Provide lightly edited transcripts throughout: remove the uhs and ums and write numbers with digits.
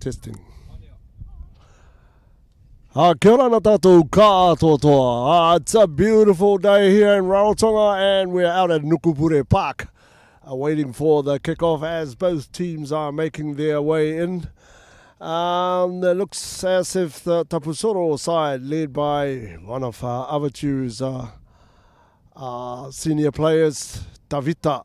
Testing. Kia ora na tātou katoa. It's a beautiful day here in Rarotonga and we're out at Nukupure Park waiting for the kickoff as both teams are making their way in. It looks as if the Tapusoro side, led by one of Avatu's senior players, Tavita,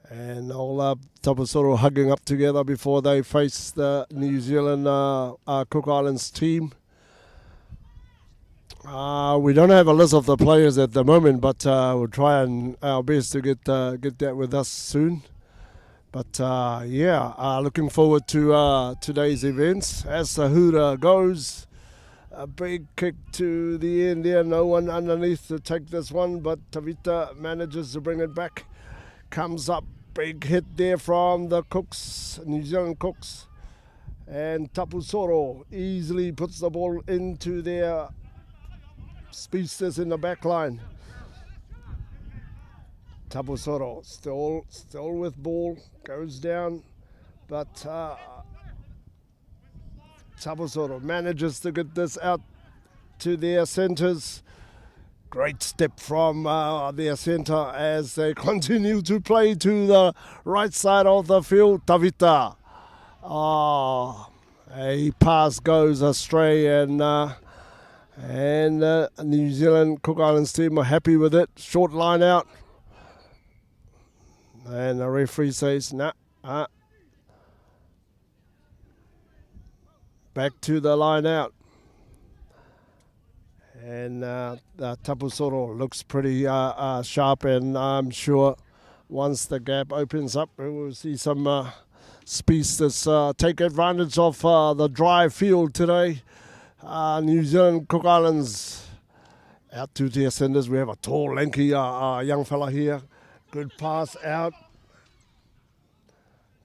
and all Tapusoro hugging up together before they face the New Zealand Cook Islands team. We don't have a list of the players at the moment, but we'll try and our best to get that with us soon. But looking forward to today's events. As the hura goes, a big kick to the end there. No one underneath to take this one, but Tavita manages to bring it back. Comes up, big hit there from the Cooks, New Zealand Cooks. And Tapusoro easily puts the ball into their speedsters in the back line. Tapusoro still with ball, goes down, but Tapusoro manages to get this out to their centres. Great step from their centre as they continue to play to the right side of the field. Tavita. A pass goes astray and New Zealand Cook Islands team are happy with it. Short line out. And the referee says, nah. Back to the line out. And the Tapusoro looks pretty sharp, and I'm sure once the gap opens up, we will see some speedsters take advantage of the dry field today. New Zealand Cook Islands out to their centres. We have a tall, lanky young fella here. Good pass out.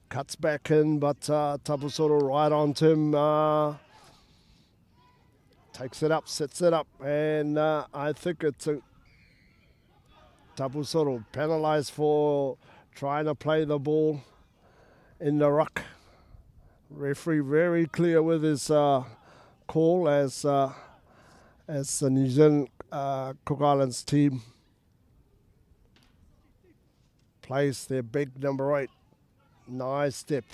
Cuts back in, but Tapusoro right on him. Takes it up, sets it up, and I think it's a Tapusoro penalised for trying to play the ball in the ruck. Referee very clear with his call as the New Zealand Cook Islands team plays their big number 8. Nice step.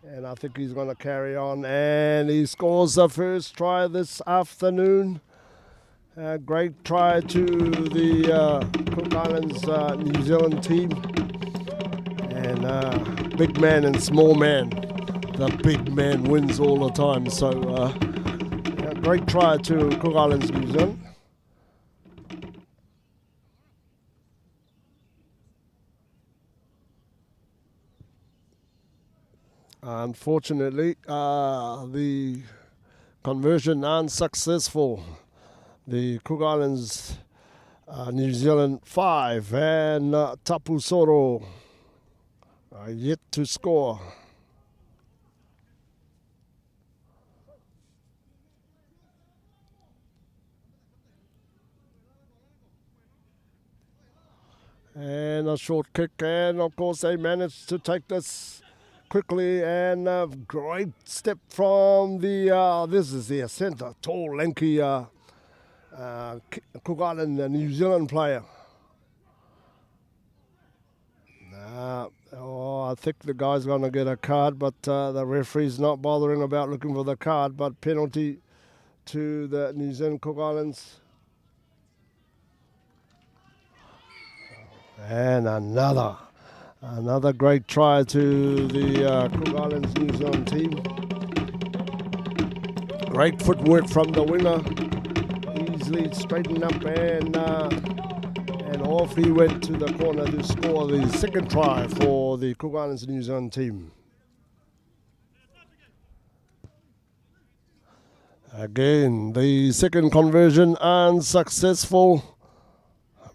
And I think he's going to carry on. And he scores the first try this afternoon. Great try to the Cook Islands New Zealand team. And big man and small man. The big man wins all the time. So great try to Cook Islands New Zealand. Unfortunately, the conversion unsuccessful. The Cook Islands, New Zealand 5, and Tapusoro yet to score. And a short kick, and of course they managed to take this quickly, and a great step from the, this is their centre, tall, lanky Cook Island New Zealand player. I think the guy's going to get a card, but the referee's not bothering about looking for the card, but penalty to the New Zealand Cook Islands. And another great try to the Cook Islands New Zealand team. Great footwork from the winger. Easily straightened up and off he went to the corner to score the second try for the Cook Islands New Zealand team. Again, the second conversion unsuccessful,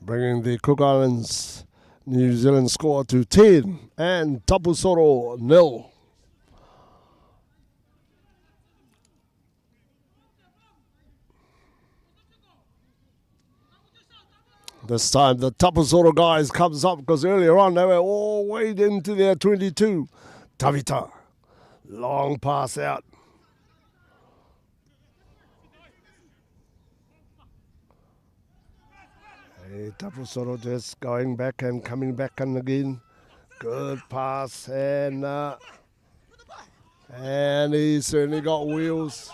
bringing the Cook Islands New Zealand score to 10 and Tapusoro 0. This time the Tapusoro guys comes up because earlier on they were all way into their 22. Tavita Long pass out. Hey, Tapusoro just going back and coming back and again. Good pass and he certainly got wheels.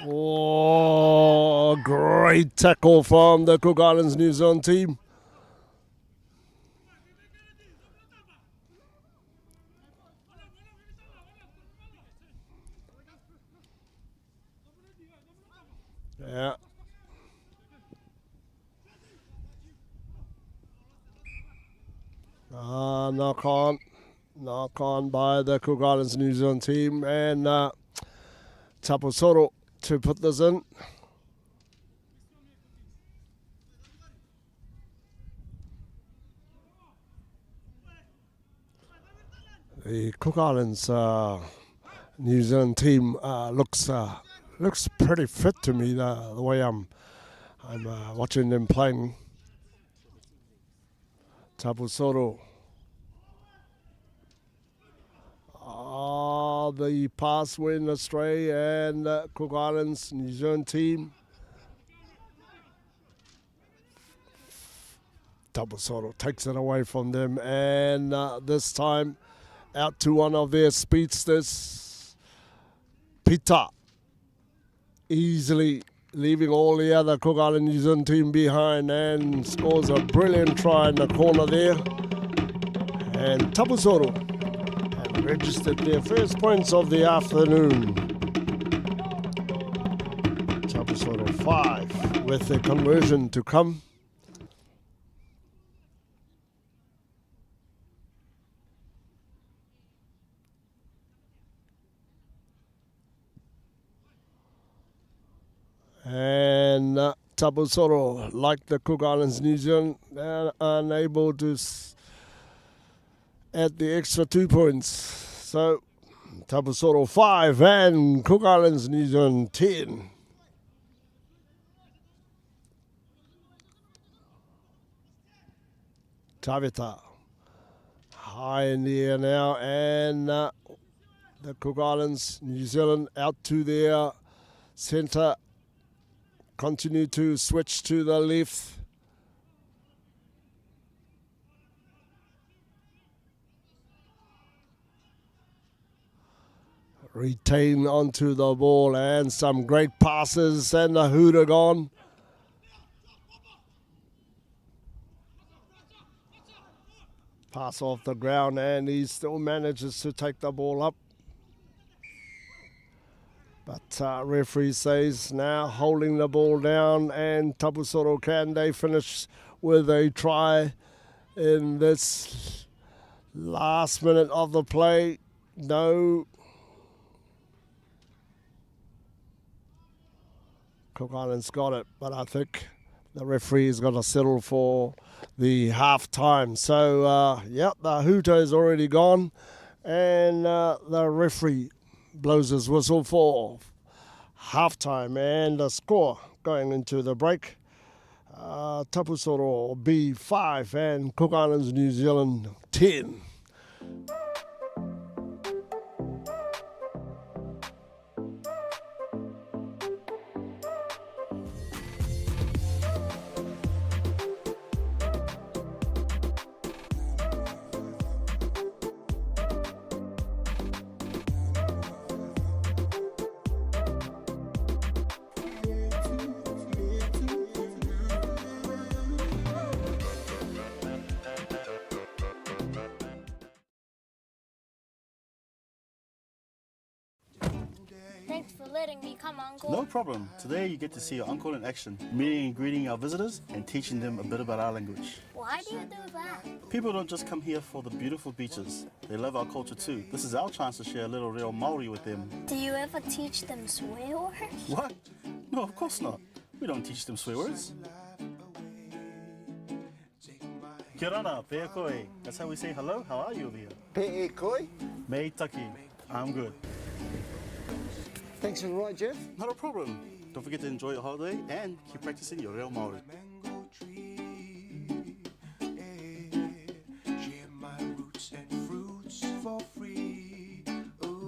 Oh, great tackle from the Cook Islands New Zealand team. Yeah. Knock on by the Cook Islands New Zealand team, and Tapusoro to put this in. The Cook Islands New Zealand team looks pretty fit to me. The way I'm watching them playing. Tapusoro. The pass went astray, and Cook Islands New Zealand team. Tapusoro takes it away from them, and this time out to one of their speedsters, Pita, easily leaving all the other Cook Island New Zealand team behind, and scores a brilliant try in the corner there. And Tapusoro have registered their first points of the afternoon. Tapusoro 5 with the conversion to come. And Tapusoro, like the Cook Islands New Zealand, unable to add the extra 2 points. So Tapusoro 5 and Cook Islands New Zealand 10. Tavita high in the air now, and the Cook Islands New Zealand out to their centre. Continue to switch to the left. Retain onto the ball, and some great passes, and the hooter gone. Pass off the ground, and he still manages to take the ball up. But referee says now holding the ball down, and Tapusoro, can they finish with a try in this last minute of the play? No. Cook Islands got it, but I think the referee is going to settle for the half time. So, the hooter is already gone, and the referee blows his whistle for halftime, and the score going into the break. Tapusoro B 5 and Cook Islands New Zealand 10. Thanks for letting me come, Uncle. No problem. Today you get to see your uncle in action, meeting and greeting our visitors and teaching them a bit about our language. Why do you do that? People don't just come here for the beautiful beaches. They love our culture too. This is our chance to share a little real Maori with them. Do you ever teach them swear words? What? No, of course not. We don't teach them swear words. Kia rana, pea koe. That's how we say hello. How are you over here? Pea koi. Mei taki. I'm good. Thanks for the ride, Jeff. Not a problem. Don't forget to enjoy your holiday and keep practicing your real Maori. Share my roots and fruits for free. Ooh.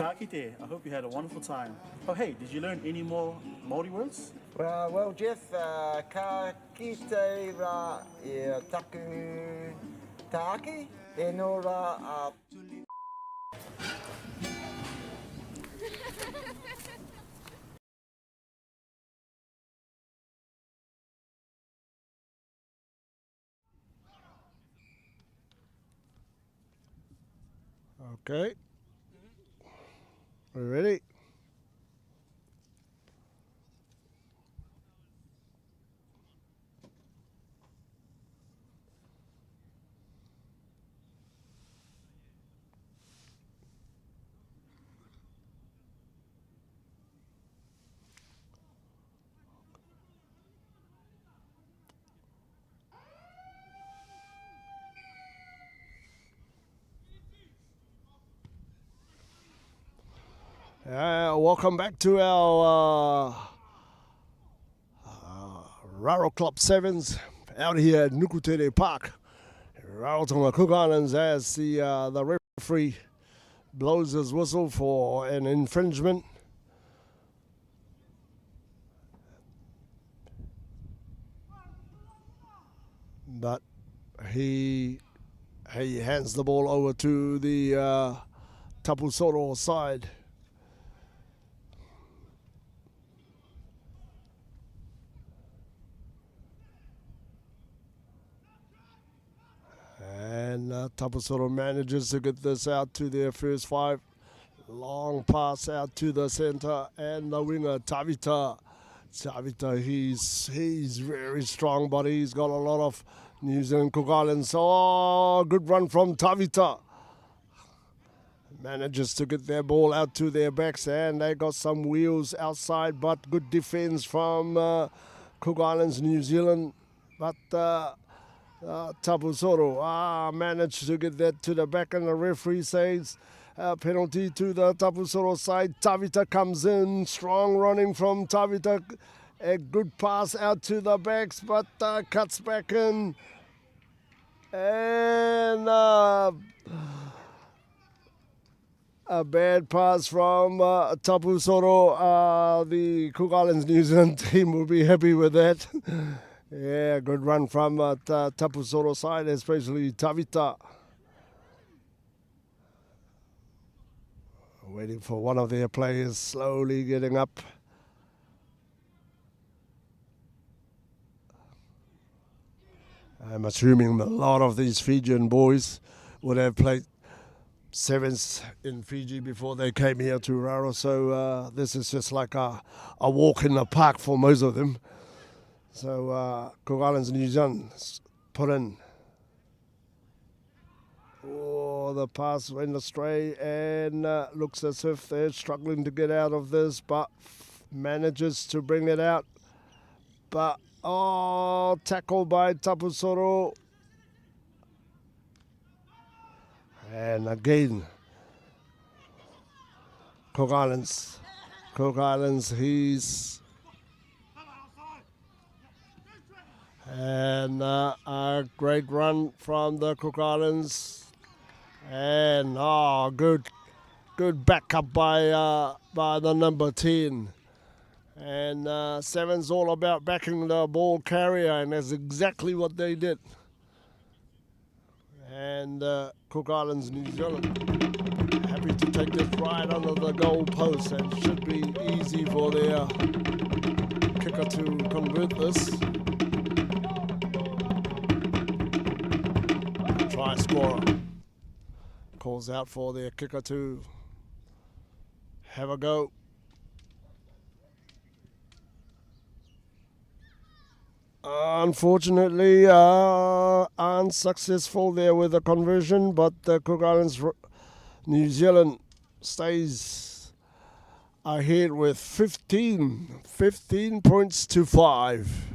Ka kite, I hope you had a wonderful time. Oh hey, did you learn any more Māori words? Well, Jeff, ka kite ra e taku taaki e no ra Okay. We ready? Welcome back to our Raro Club Sevens out here at Nukutere Park, Rarotonga Cook Islands, as the referee blows his whistle for an infringement. But he hands the ball over to the Tapusoro side. And Tapusoro manages to get this out to their first five. Long pass out to the center, and the winger Tavita. Tavita, he's very strong, but he's got a lot of New Zealand Cook Islands. Oh, good run from Tavita. Manages to get their ball out to their backs, and they got some wheels outside, but good defense from Cook Islands, New Zealand. But Tapusoro managed to get that to the back, and the referee says penalty to the Tapusoro side. Tavita comes in, strong running from Tavita. A good pass out to the backs, but cuts back in. And a bad pass from Tapusoro. The Cook Islands New Zealand team will be happy with that. Yeah, good run from Tapusoro side, especially Tavita. Waiting for one of their players, slowly getting up. I'm assuming a lot of these Fijian boys would have played sevens in Fiji before they came here to Raro, so this is just like a walk in the park for most of them. So Cook Islands, New Zealand put in. Oh, the pass went astray, and looks as if they're struggling to get out of this, but manages to bring it out. But, tackle by Tapusoro. And again, Cook Islands, and a great run from the Cook Islands, and good backup by the number 10. And seven's all about backing the ball carrier, and that's exactly what they did. And Cook Islands, New Zealand, happy to take this right under the goal post, and should be easy for their kicker to convert this. Try scorer calls out for their kicker to have a go. Unfortunately, unsuccessful there with the conversion, but the Cook Islands, New Zealand stays ahead with 15 points to 5.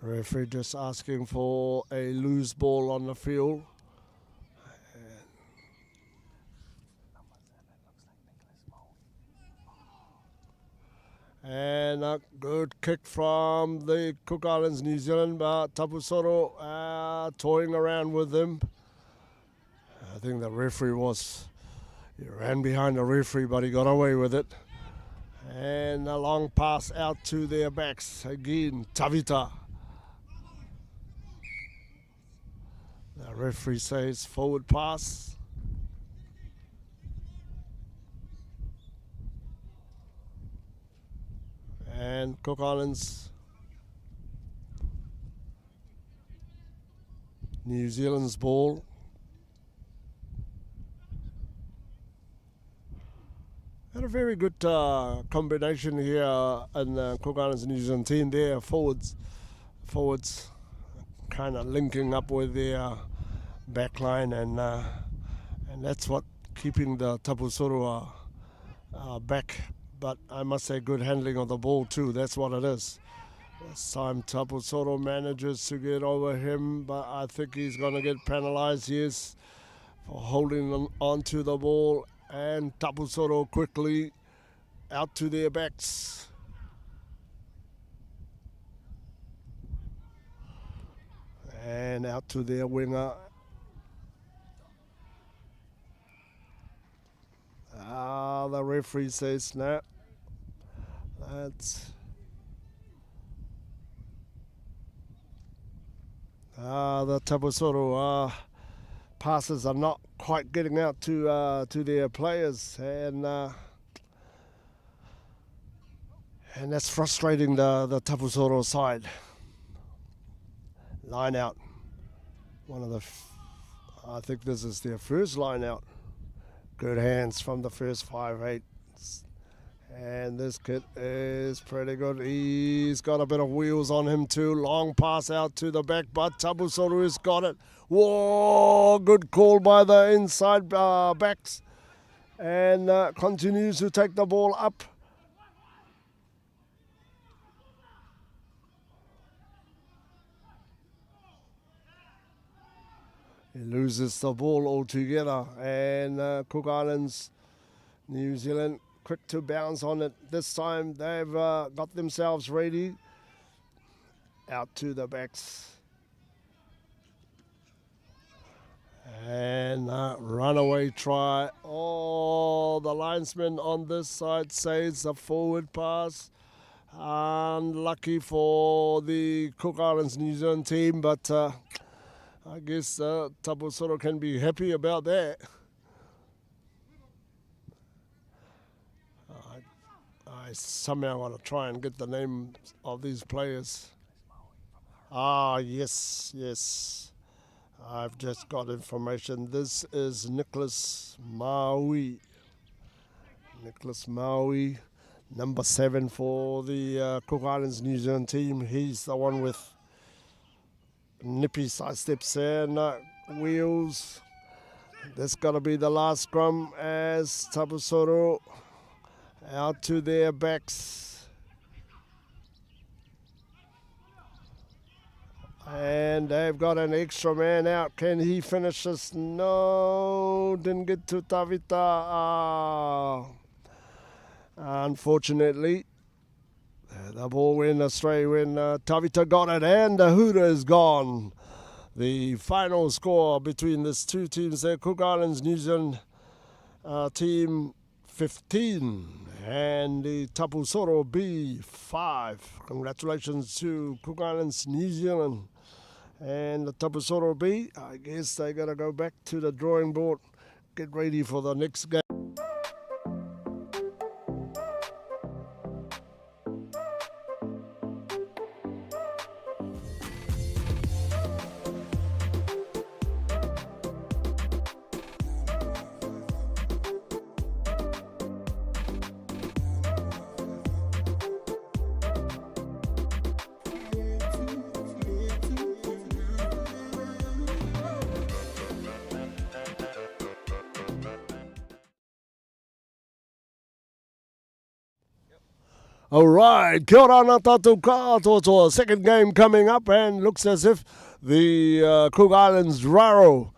Referee just asking for a loose ball on the field. And a good kick from the Cook Islands, New Zealand, but Tapusoro toying around with him. I think the referee he ran behind the referee, but he got away with it. And a long pass out to their backs. Again, Tavita. The referee says forward pass. And Cook Islands, New Zealand's ball. Had a very good combination here in the Cook Islands New Zealand team there. Forwards kind of linking up with their back line, and that's what keeping the Tapusoro back. But I must say, good handling of the ball too. That's what it is. This time Tapusoro manages to get over him, but I think he's going to get penalised, yes, for holding on to the ball. And Tapusoro quickly out to their backs. And out to their winger. The referee says no. That's the Tapusoro passes are not quite getting out to their players, and that's frustrating the Tapusoro side. Line out. I think this is their first line out. Good hands from the first 5'8". And this kid is pretty good. He's got a bit of wheels on him too. Long pass out to the back, but Tapusoro has got it. Whoa, good call by the inside backs. And continues to take the ball up. He loses the ball altogether. And Cook Islands, New Zealand, quick to bounce on it. This time they've got themselves ready. Out to the backs. And runaway try. Oh, the linesman on this side says a forward pass. Unlucky for the Cook Islands New Zealand team, but I guess Tapusoro can be happy about that. I somehow want to try and get the name of these players. Yes. I've just got information. This is Nicholas Maui. Number 7 for the Cook Islands New Zealand team. He's the one with nippy side steps and wheels. This got to be the last scrum as Tapusoro out to their backs. And they've got an extra man out. Can he finish this? No, didn't get to Tavita. Unfortunately, the ball went astray when Tavita got it, and the hooter is gone. The final score between these two teams there, Cook Islands New Zealand team 15 and the Tapusoro B 5. Congratulations to Cook Islands New Zealand and the Tapusoro B. I guess they got to go back to the drawing board, get ready for the next game. All right, kia ora na tātou katoa. Second game coming up, and looks as if the Cook Islands Raro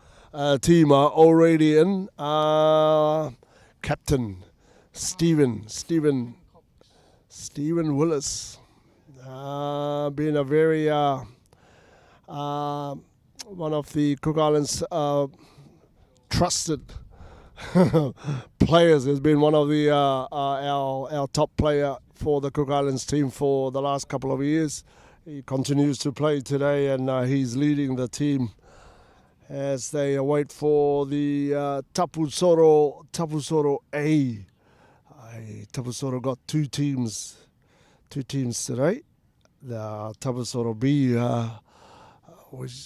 team are already in. Captain Stephen Stephen Willis. Been a very one of the Cook Islands trusted players. Has been one of the our top player for the Cook Islands team for the last couple of years. He continues to play today, and he's leading the team as they await for the Tapusoro A. Tapusoro got two teams today. The Tapusoro B,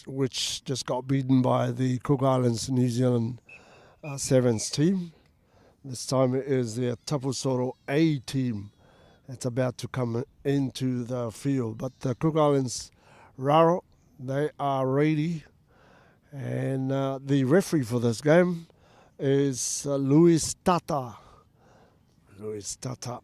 which just got beaten by the Cook Islands New Zealand Sevens team. This time it is the Tapusoro A team that's about to come into the field. But the Cook Islands Raro, they are ready. And the referee for this game is Luis Tata. Luis Tata.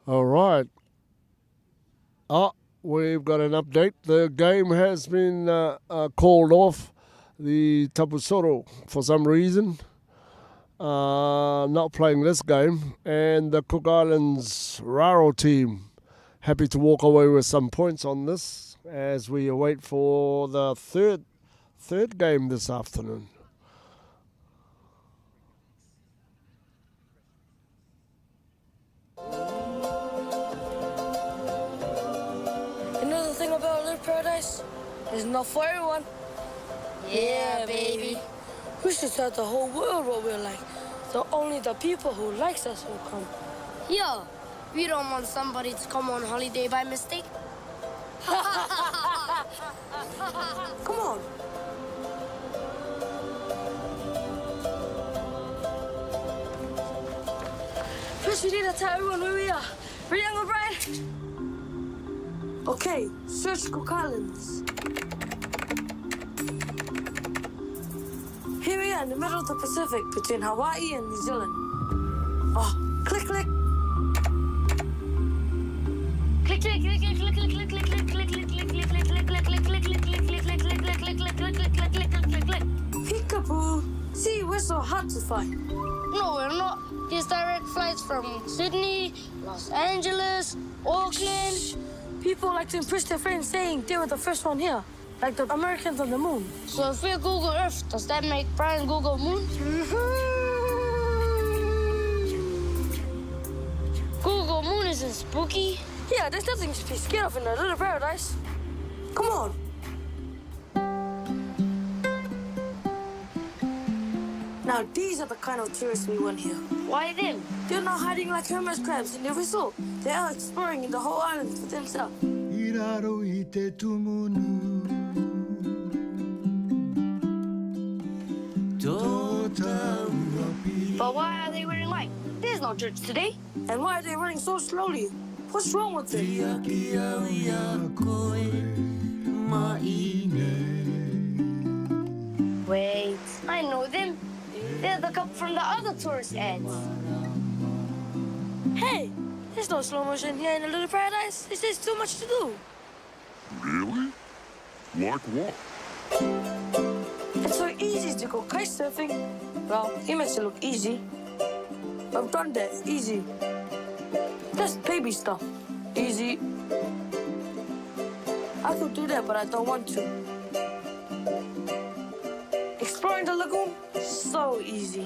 All right. We've got an update. The game has been called off. The Tapusoro, for some reason, not playing this game. And the Cook Islands Raro team happy to walk away with some points on this as we await for the third game this afternoon. Paradise is not for everyone. Yeah, baby. We should tell the whole world what we're like. So only the people who likes us will come. Yo, we don't want somebody to come on holiday by mistake. Come on. First we need to tell everyone where we are. Ready, Uncle Brian? Okay, search Cook Islands. Here we are in the middle of the Pacific between Hawaii and New Zealand. Oh, click, click. Click, click, click, click, click, click, click, click, click, click, click, click, click, click, click, click, click. Peekaboo. See, we're so hard to find. No, we're not. There's direct flights from Sydney, Los Angeles, Auckland. People like to impress their friends saying they were the first one here, like the Americans on the moon. So if we Google Earth, does that make Brian Google Moon? Google Moon isn't spooky. Yeah, there's nothing to be scared of in a little paradise. Come on. Now, these are the kind of tourists we want here. Why them? They're not hiding like hermit crabs in the resort. They are exploring in the whole island for themselves. But why are they wearing white? There's no church today. And why are they running so slowly? What's wrong with them? Wait, I know them. They're the couple from the other tourist ads. Hey, there's no slow motion here in the little paradise. There's just too much to do. Really? Like what? It's so easy to go kite surfing. Well, he makes it look easy. I've done that, easy. That's baby stuff, easy. I could do that, but I don't want to. Exploring the lagoon, so easy.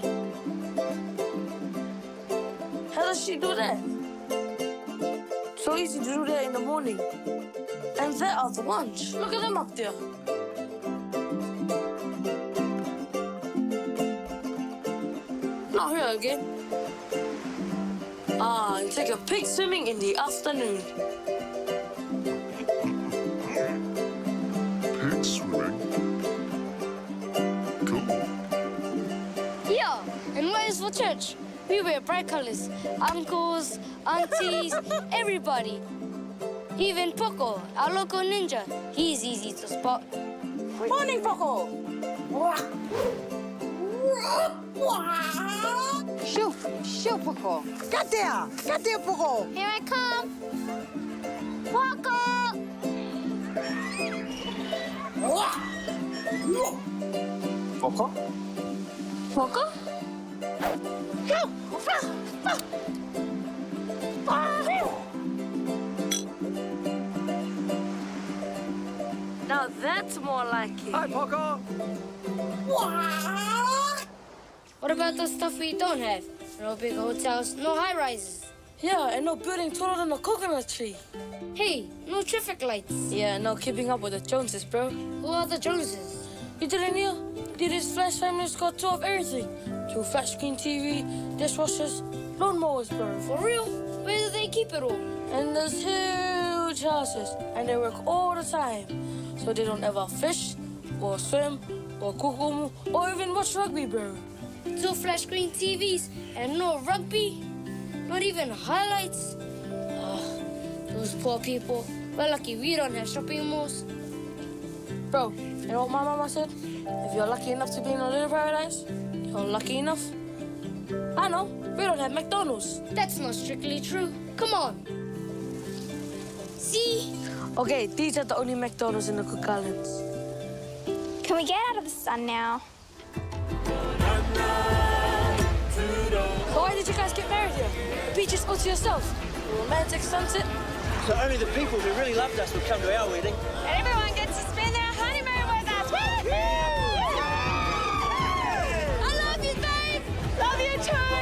How does she do that? So easy to do that in the morning. And they're out to lunch. Look at them up there. Not here again. It's like a pig swimming in the afternoon. Pig swimming? Cool. Yeah, and what is for church? We wear bright colors. Uncles, aunties, everybody. Even Poco, our local ninja. He's easy to spot. Morning, Poco. Shoo, Poco. Get there! Get there, Poco! Here I come. Poco! Poco? Poco? Now that's more like it. Hi, Poco! What about the stuff we don't have? No big hotels, no high rises. Yeah, and no building taller than a coconut tree. Hey, no traffic lights. Yeah, no keeping up with the Joneses, bro. Who are the Joneses? You didn't hear? This Flash family's got 2 of everything. 2 flat screen TV, dishwashers, lawnmowers, bro. For real? Where do they keep it all? And there's huge houses, and they work all the time. So they don't ever fish, or swim, or cook, or even watch rugby, bro. 2 flat screen TVs and no rugby? Not even highlights? Those poor people. We're lucky we don't have shopping malls. Bro, you know what my mama said? If you're lucky enough to be in a little paradise, you're lucky enough. I know, we don't have McDonald's. That's not strictly true. Come on. See? Okay, these are the only McDonald's in the Cook Islands. Can we get out of the sun now? So why did you guys get married here? The beach is all to yourself. A romantic sunset. So only the people who really loved us would come to our wedding. And everyone gets to spend their honeymoon with us. I love you, babe! Love you too!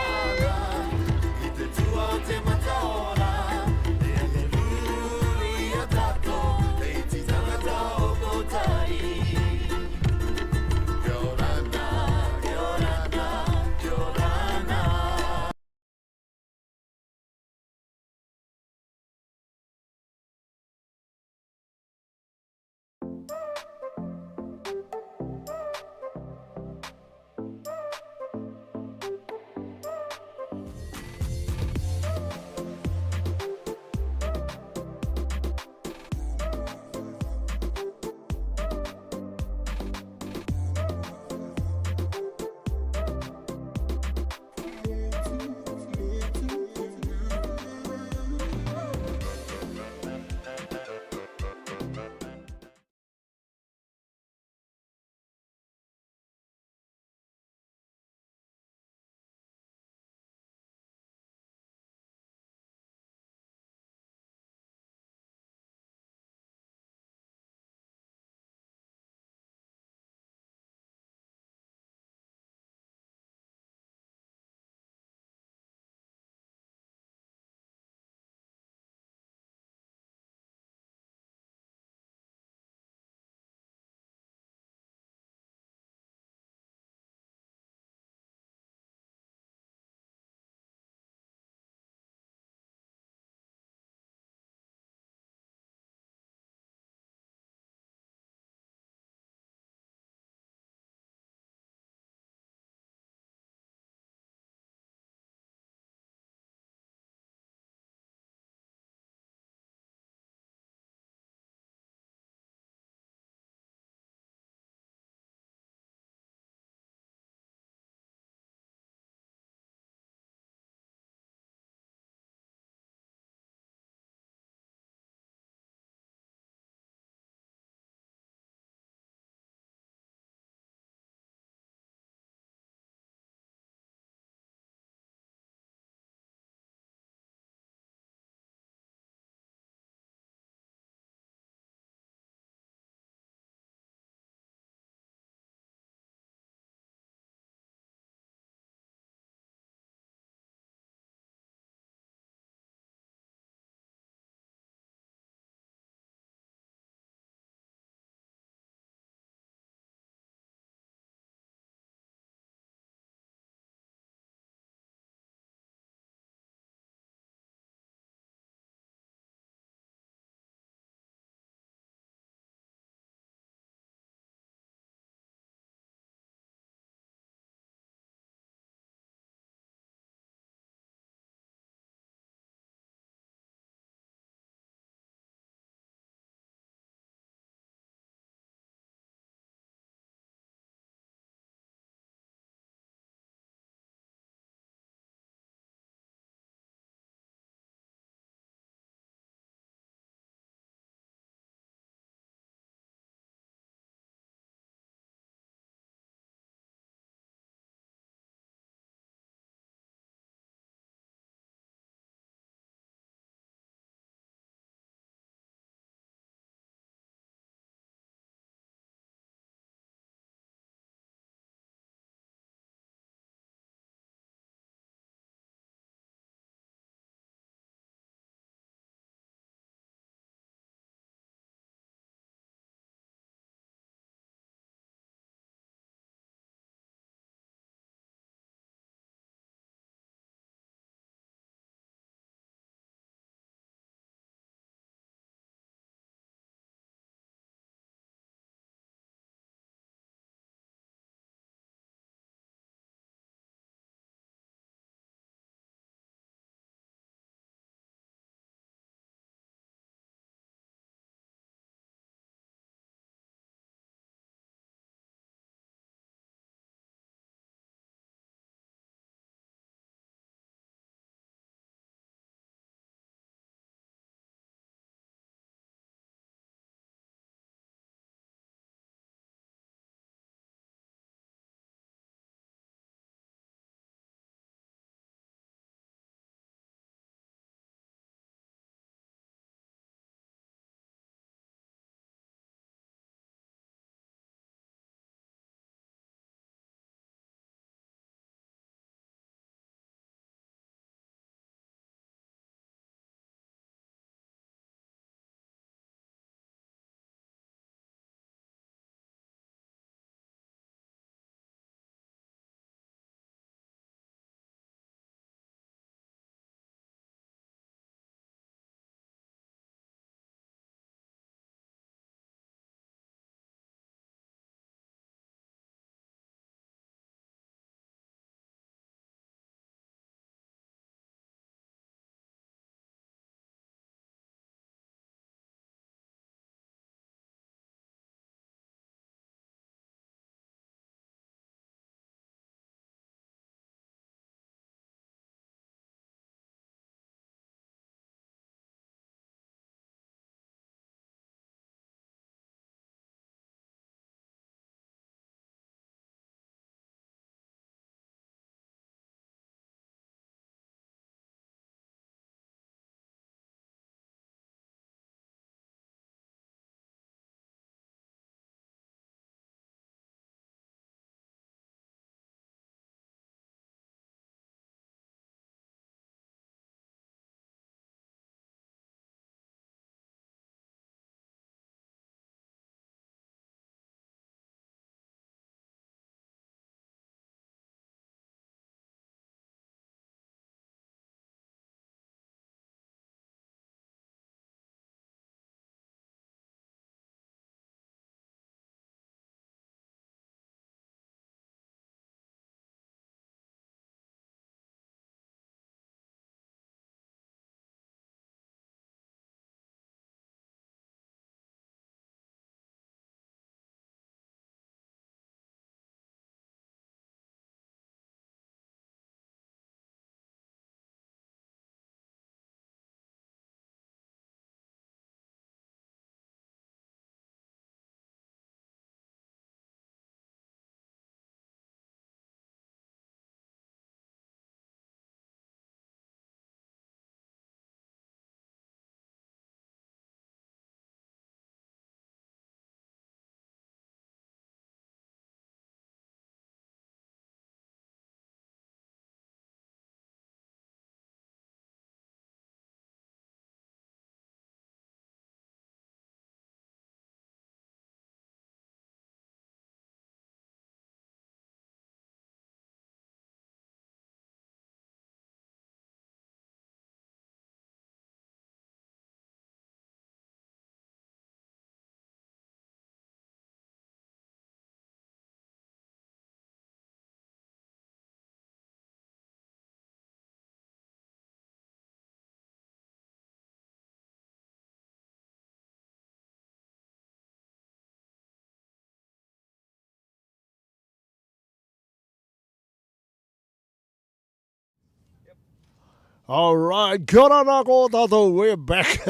All right, kia ora nā ko tātou. We're back.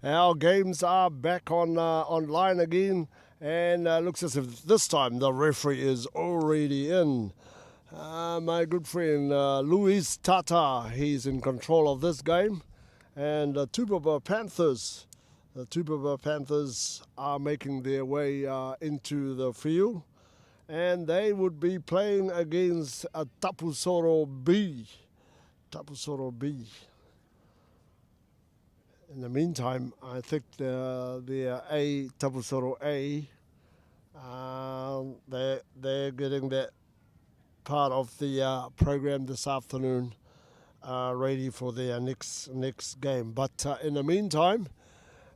Our games are back on online again, and looks as if this time the referee is already in. My good friend Luis Tata, he's in control of this game, and the Tapusoro Panthers. The Tapusoro Panthers are making their way into the field, and they would be playing against Tapusoro B. Tapusoro B. In the meantime, I think the Tapusoro A, they're getting that part of the program this afternoon ready for their next game. But in the meantime,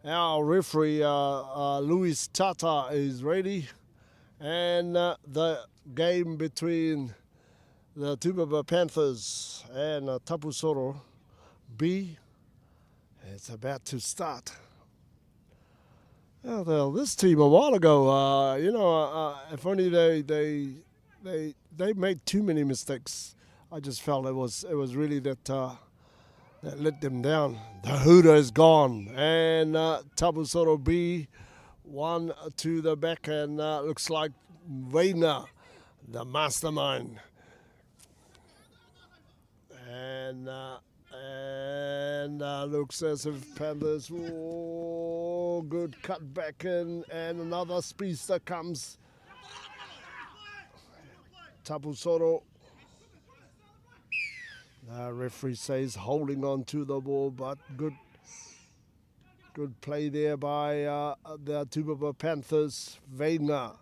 our referee Luis Tata is ready, and the game between the Tapusoro Panthers and Tapusoro B, it's about to start. Well, this team a while ago, if only they made too many mistakes. I just felt it was really that let them down. The hooter is gone, and Tapusoro B, one to the back, and looks like Vaina, the mastermind. And looks as if Panthers, good cut back in, and another speedster comes. Tapusoro. The referee says holding on to the ball, but good play there by the Tapusoro Panthers. Vaina.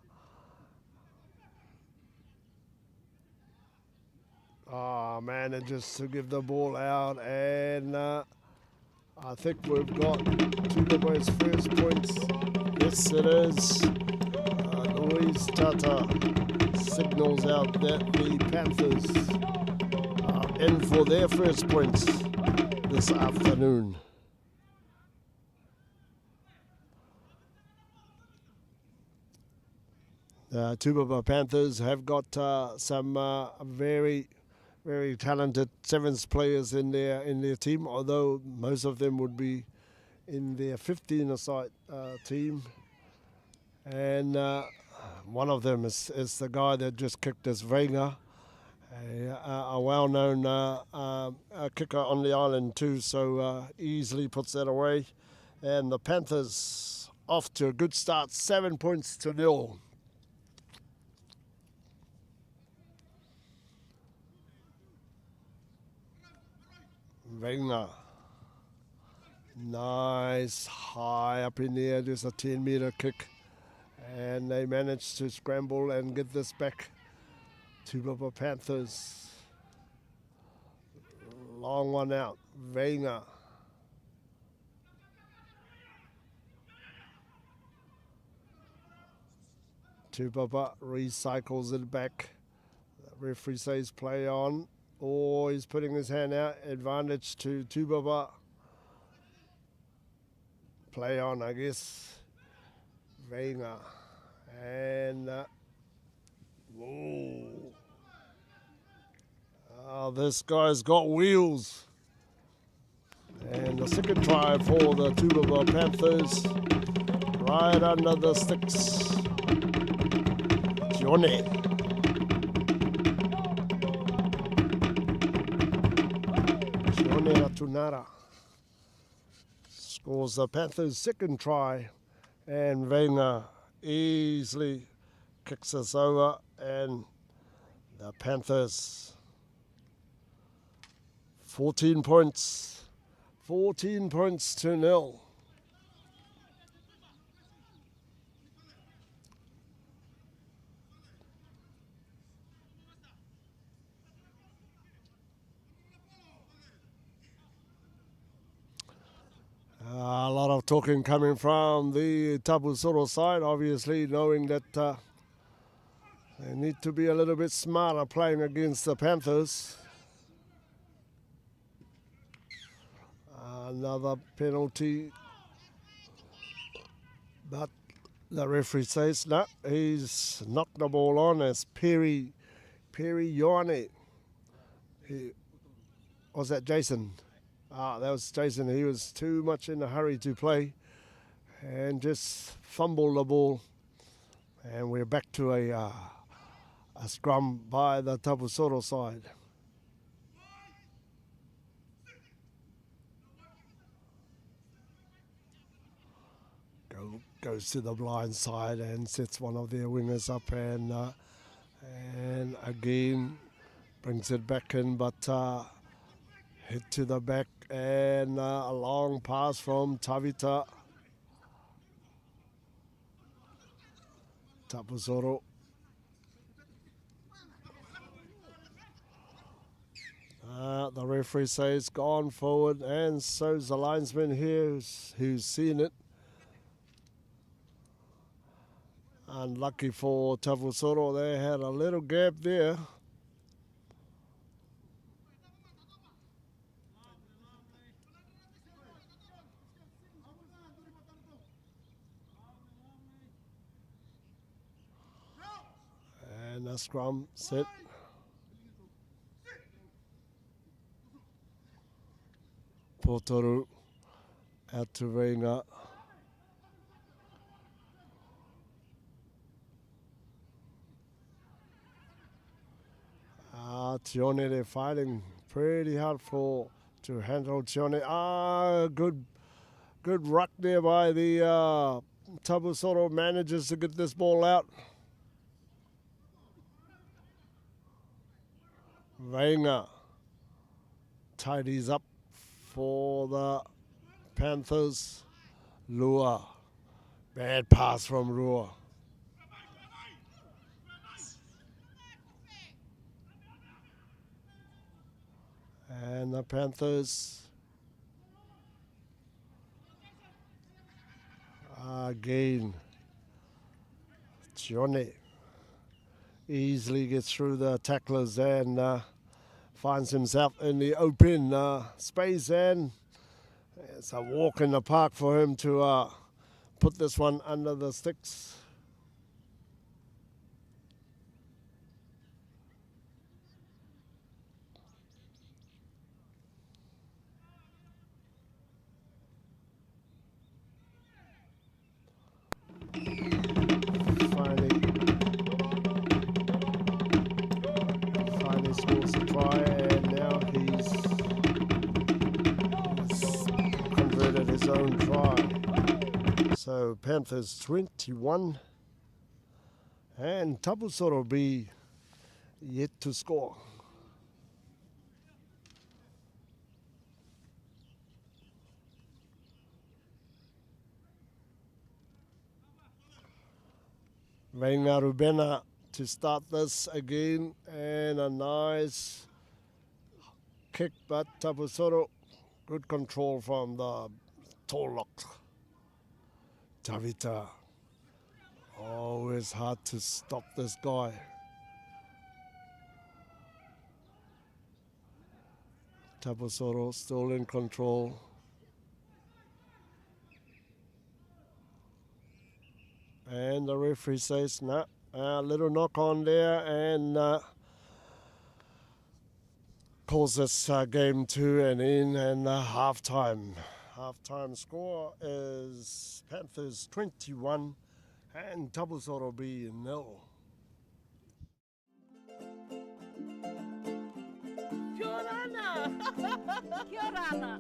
Oh, manages to give the ball out, and I think we've got Tapusoro's first points. Yes, it is. Luis Tata signals out that the Panthers are in for their first points this afternoon. The Tapusoro Panthers have got some very talented sevens players in their team, although most of them would be in their 15-a-side team. And one of them is the guy that just kicked this Vega, a well-known kicker on the island too, so easily puts that away. And the Panthers off to a good start, 7 points to 0. Vega. Nice, high up in the air, just a 10-meter kick. And they managed to scramble and get this back to the Panthers. Long one out, Vega. Tupapa recycles it back. The referee says play on. Oh, he's putting his hand out. Advantage to Tupapa. Play on, I guess. Vega. And whoa. Oh, this guy's got wheels. And the second try for the Tapusoro Panthers. Right under the sticks. Johnny. Tunara scores the Panthers' second try, and Vega easily kicks us over, and the Panthers 14 points to 0. A lot of talking coming from the Tapusoro side, obviously knowing that they need to be a little bit smarter playing against the Panthers. Another penalty, but the referee says no, he's knocked the ball on as Perry Ioane. Was that Jason? That was Jason. He was too much in a hurry to play and just fumbled the ball. And we're back to a scrum by the Tapusoro side. Goes to the blind side and sets one of their wingers up and again brings it back in, but hit to the back and a long pass from Tavita. Tapusoro. The referee says gone forward, and so's the linesman here who's seen it. Unlucky for Tapusoro, they had a little gap there. And a scrum set. Potoru out to Veinga. Tione, they're fighting pretty hard to handle Tione. Good ruck there by the Tapusoro manages to get this ball out. Veinga tidies up for the Panthers. Lua. Bad pass from Rua. And the Panthers again. Johnny easily gets through the tacklers and finds himself in the open space, and it's a walk in the park for him to put this one under the sticks. Finally scores a try, and now he's converted his own try. So Panthers 21 and Tapusoro B yet to score. Veinga Rubena to start this again, and a nice kick, but Tapusoro, good control from the toe lock. Tavita, always hard to stop this guy. Tapusoro still in control. And the referee says, nah, a little knock on there, and calls this game to an end, and halftime. Halftime score is Panthers 21 and Tapusoro B 0. Kia ora! Kia ora!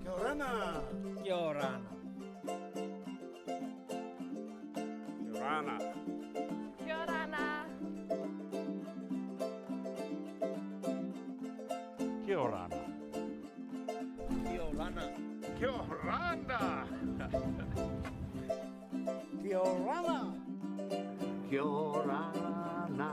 Yorana. Yorana. Kia ora. Kiorana. Yorana. Kiorana. Yorana. Kiorana.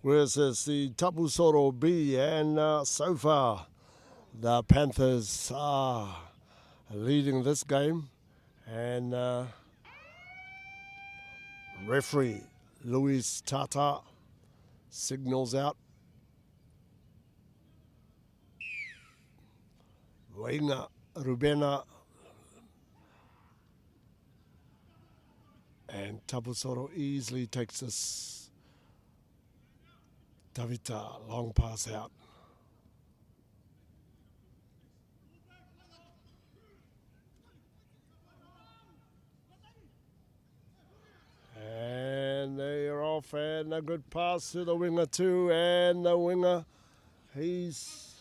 versus the Tapusoro B, and so far the Panthers are leading this game, and referee Luis Tata signals out. Wainga Rubena and Tapusoro easily takes this. Tavita, long pass out. And they are off, and a good pass to the winger too, and the winger, he's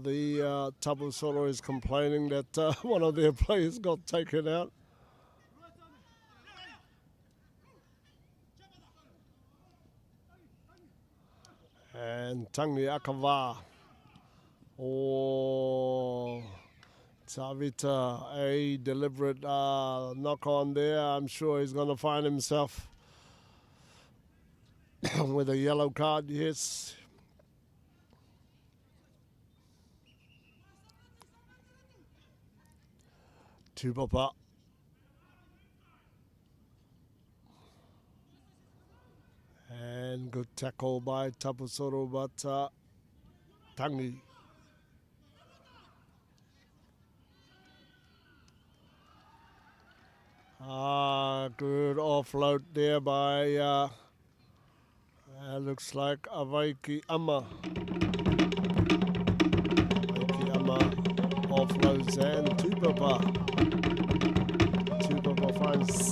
the Tapusoro is complaining that one of their players got taken out. And Tangi Akava. Oh, Tavita, a deliberate knock on there. I'm sure he's going to find himself with a yellow card, yes. Tupapa. And good tackle by Tapusoro, but Tangi. Good offload there by, looks like Avaiki Ama. Avaiki Ama offloads and Tupapa. Tupapa finds.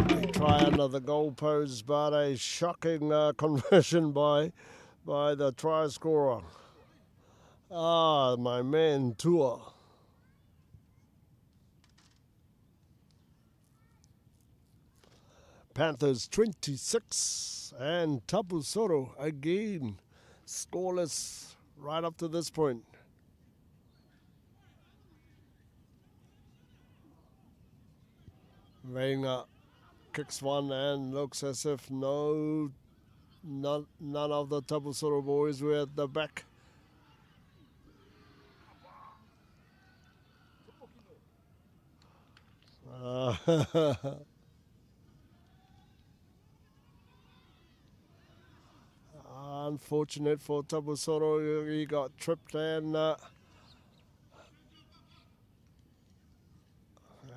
They try another goal pose, but a shocking conversion by the try scorer. My man Tua. Panthers 26 and Tapusoro again scoreless right up to this point. Veinga kicks one and looks as if none of the Tapusoro boys were at the back. Unfortunate for Tapusoro, he got tripped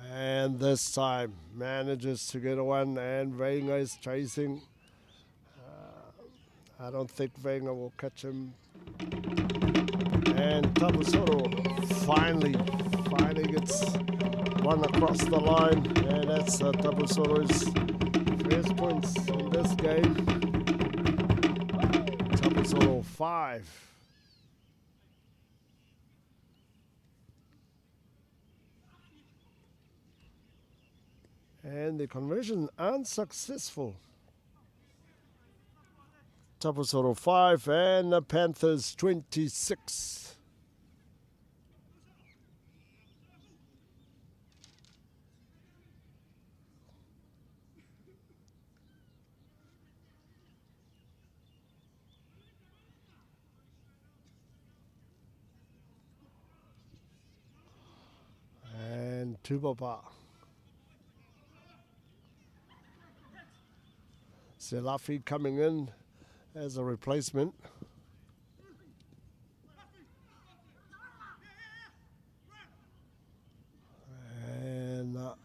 and this time manages to get one, and Veinga is chasing. I don't think Veinga will catch him. And Tapusoro finally gets one across the line, and that's Tapusoro's first points in this game. Tapusoro 5. And the conversion unsuccessful. Tapusoro 5 and the Panthers 26. And Tupapa. Selafi coming in as a replacement. And the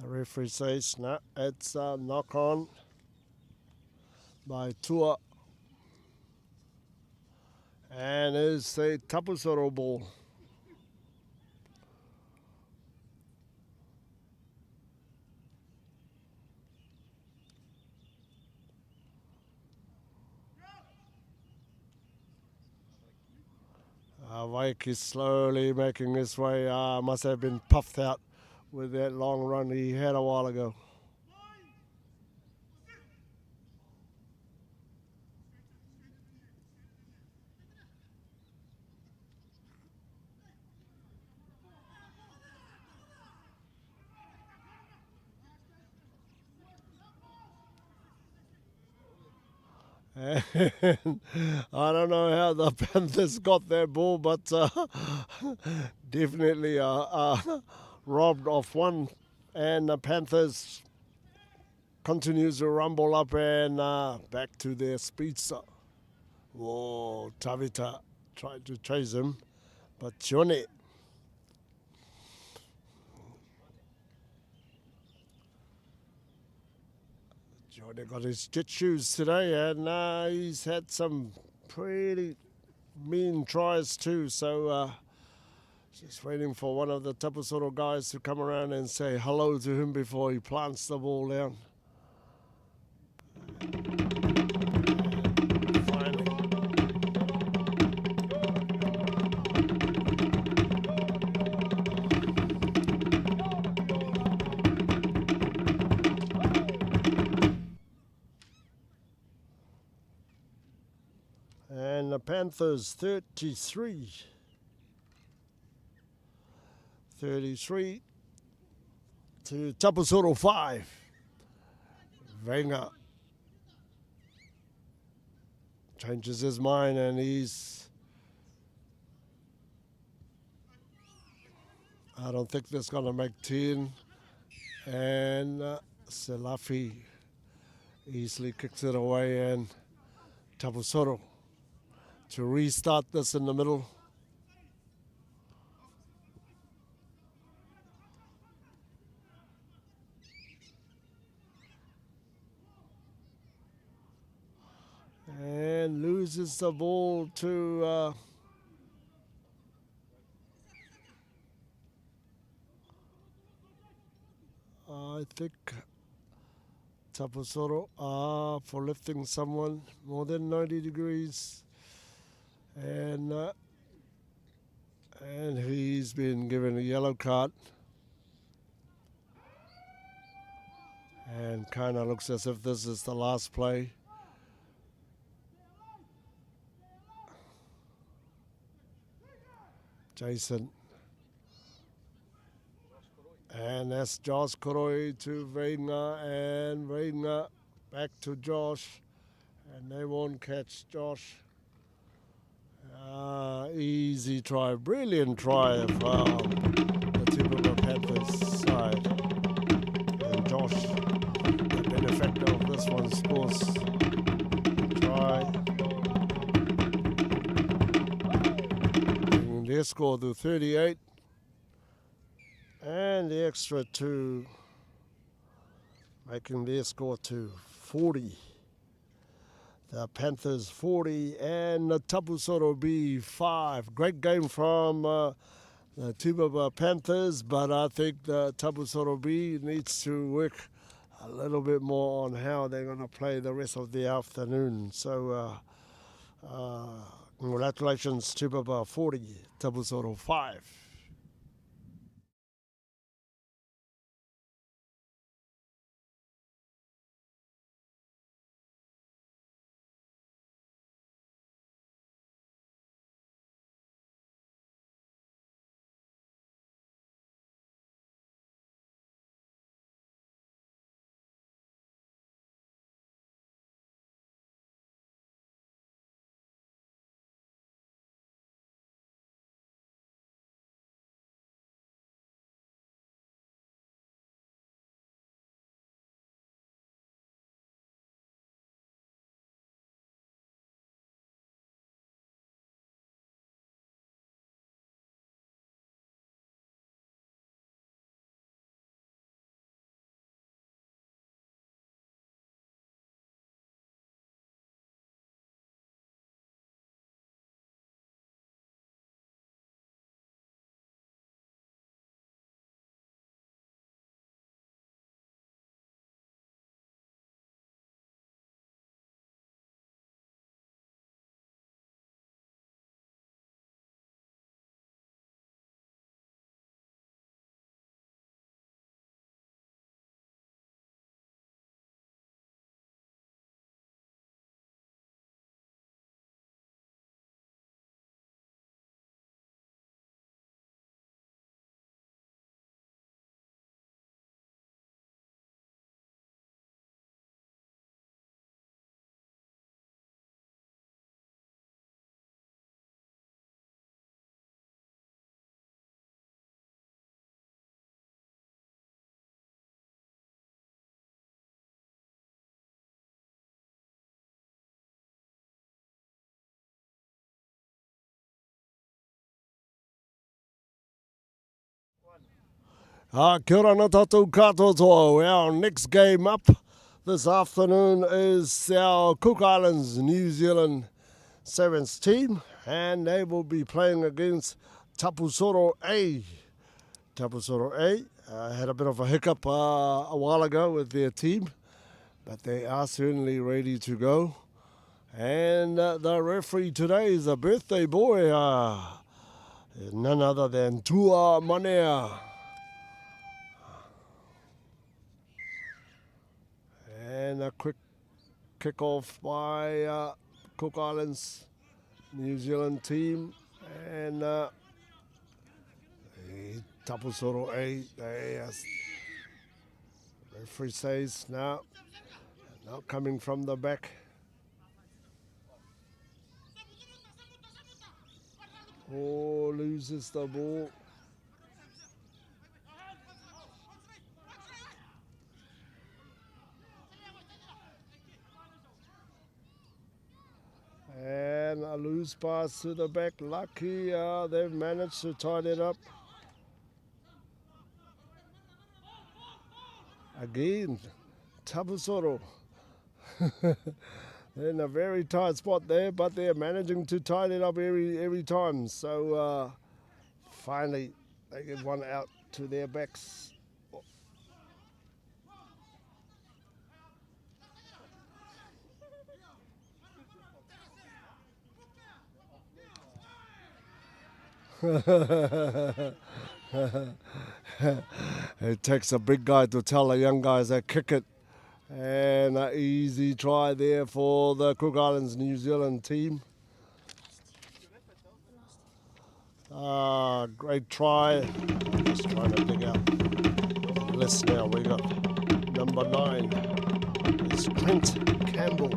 referee says, no, it's a knock on by Tua. And it's a Tapusoro ball. Wake is slowly making his way. Must have been puffed out with that long run he had a while ago. And I don't know how the Panthers got that ball, but definitely robbed off one. And the Panthers continues to rumble up and back to their speedster. Whoa, Tavita tried to chase him, but Johnny. Johnny got his jet shoes today, and he's had some pretty mean tries too. So just waiting for one of the Tapusoro guys to come around and say hello to him before he plants the ball down. And the Panthers 33 to Tapusoro 5. Venga changes his mind and I don't think that's going to make 10. And Selafi easily kicks it away, and Tapusoro to restart this in the middle. And loses the ball to I think Tapusoro A for lifting someone more than 90 degrees. And he's been given a yellow card. And kind of looks as if this is the last play. Jason. And that's Josh Koroi to Vaina, and Vaina back to Josh. And they won't catch Josh. Easy try, brilliant try of the Tapusoro Panthers side. And Josh, the benefactor of this one, scores try. Bringing their score to 38. And the extra 2, making their score to 40. The Panthers 40 and the Tapusoro B 5. Great game from the Tapusoro Panthers, but I think the Tapusoro B needs to work a little bit more on how they're going to play the rest of the afternoon. So congratulations, Tapusoro 40, Tapusoro 5. Kia ora na tātou katoa. Our next game up this afternoon is our Cook Islands New Zealand Sevens team, and they will be playing against Tapusoro A. Tapusoro A had a bit of a hiccup a while ago with their team, but they are certainly ready to go. And the referee today is a birthday boy, none other than Tua Manea. And a quick kick-off by Cook Islands New Zealand team. And Tapusoro A, referee says now coming from the back. Oh, loses the ball. And a loose pass to the back. Lucky, they've managed to tie it up. Again, Tapusoro. In a very tight spot there, but they're managing to tie it up every time. So finally, they get one out to their backs. It takes a big guy to tell the young guys that kick it. And an easy try there for the Cook Islands New Zealand team. Great try. Just trying to dig out the list now. We got number 9. It's Trent Campbell.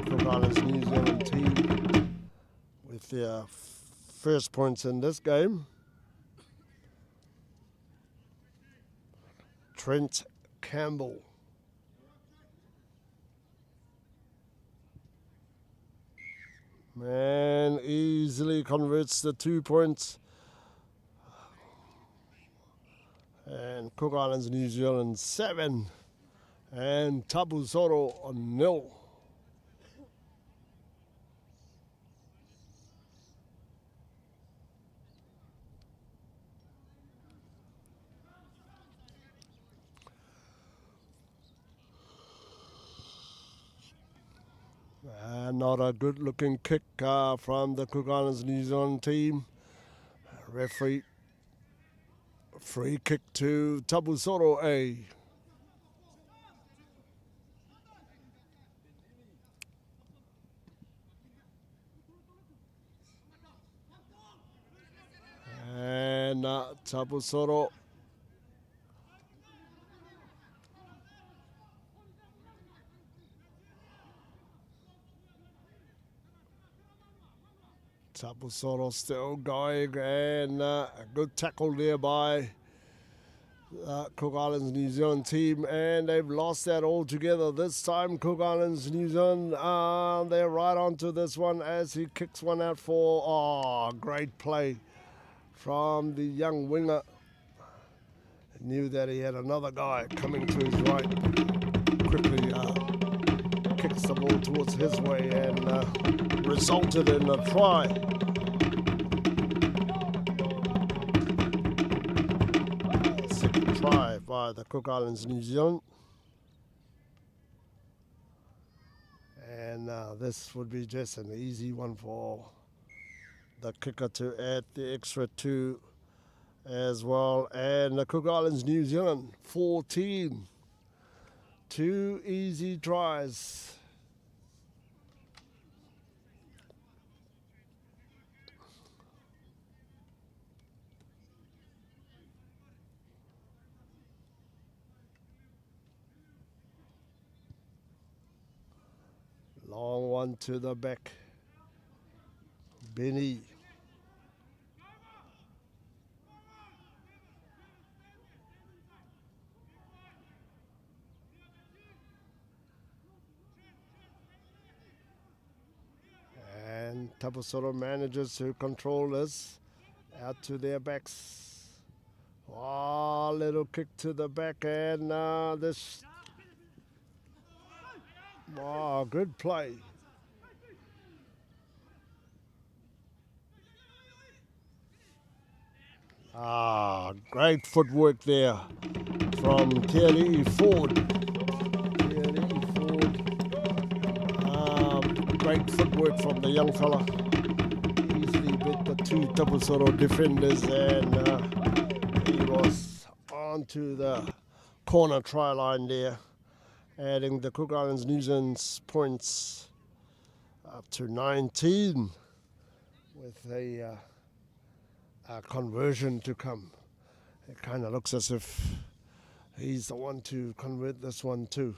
Cook Islands New Zealand team with their first points in this game. Trent Campbell. Man easily converts the 2 points. And Cook Islands New Zealand 7 and Tapusoro 0. Not a good looking kick from the Cook Islands New Zealand team. Referee, free kick to Tapusoro A. And Tapusoro still going, and a good tackle there by Cook Islands New Zealand team, and they've lost that altogether this time. Cook Islands New Zealand, they're right onto this one as he kicks one out for, great play from the young winger. Knew that he had another guy coming to his right. Quickly kicks the ball towards his way and resulted in a try. Second try by the Cook Islands New Zealand. And this would be just an easy one for the kicker to add the extra 2 as well. And the Cook Islands New Zealand 14. 2 easy tries. Long one to the back. Benny. And Tapusoro manages to control this Out to their backs. Oh, little kick to the back and this. Oh, good play. Great footwork there from CIRU great footwork from the young fella. Easily beat the two Tapusoro defenders and he was onto the corner try line there, adding the Cook Islands New Zealand's points up to 19 with a conversion to come. It kind of looks as if he's the one to convert this one too.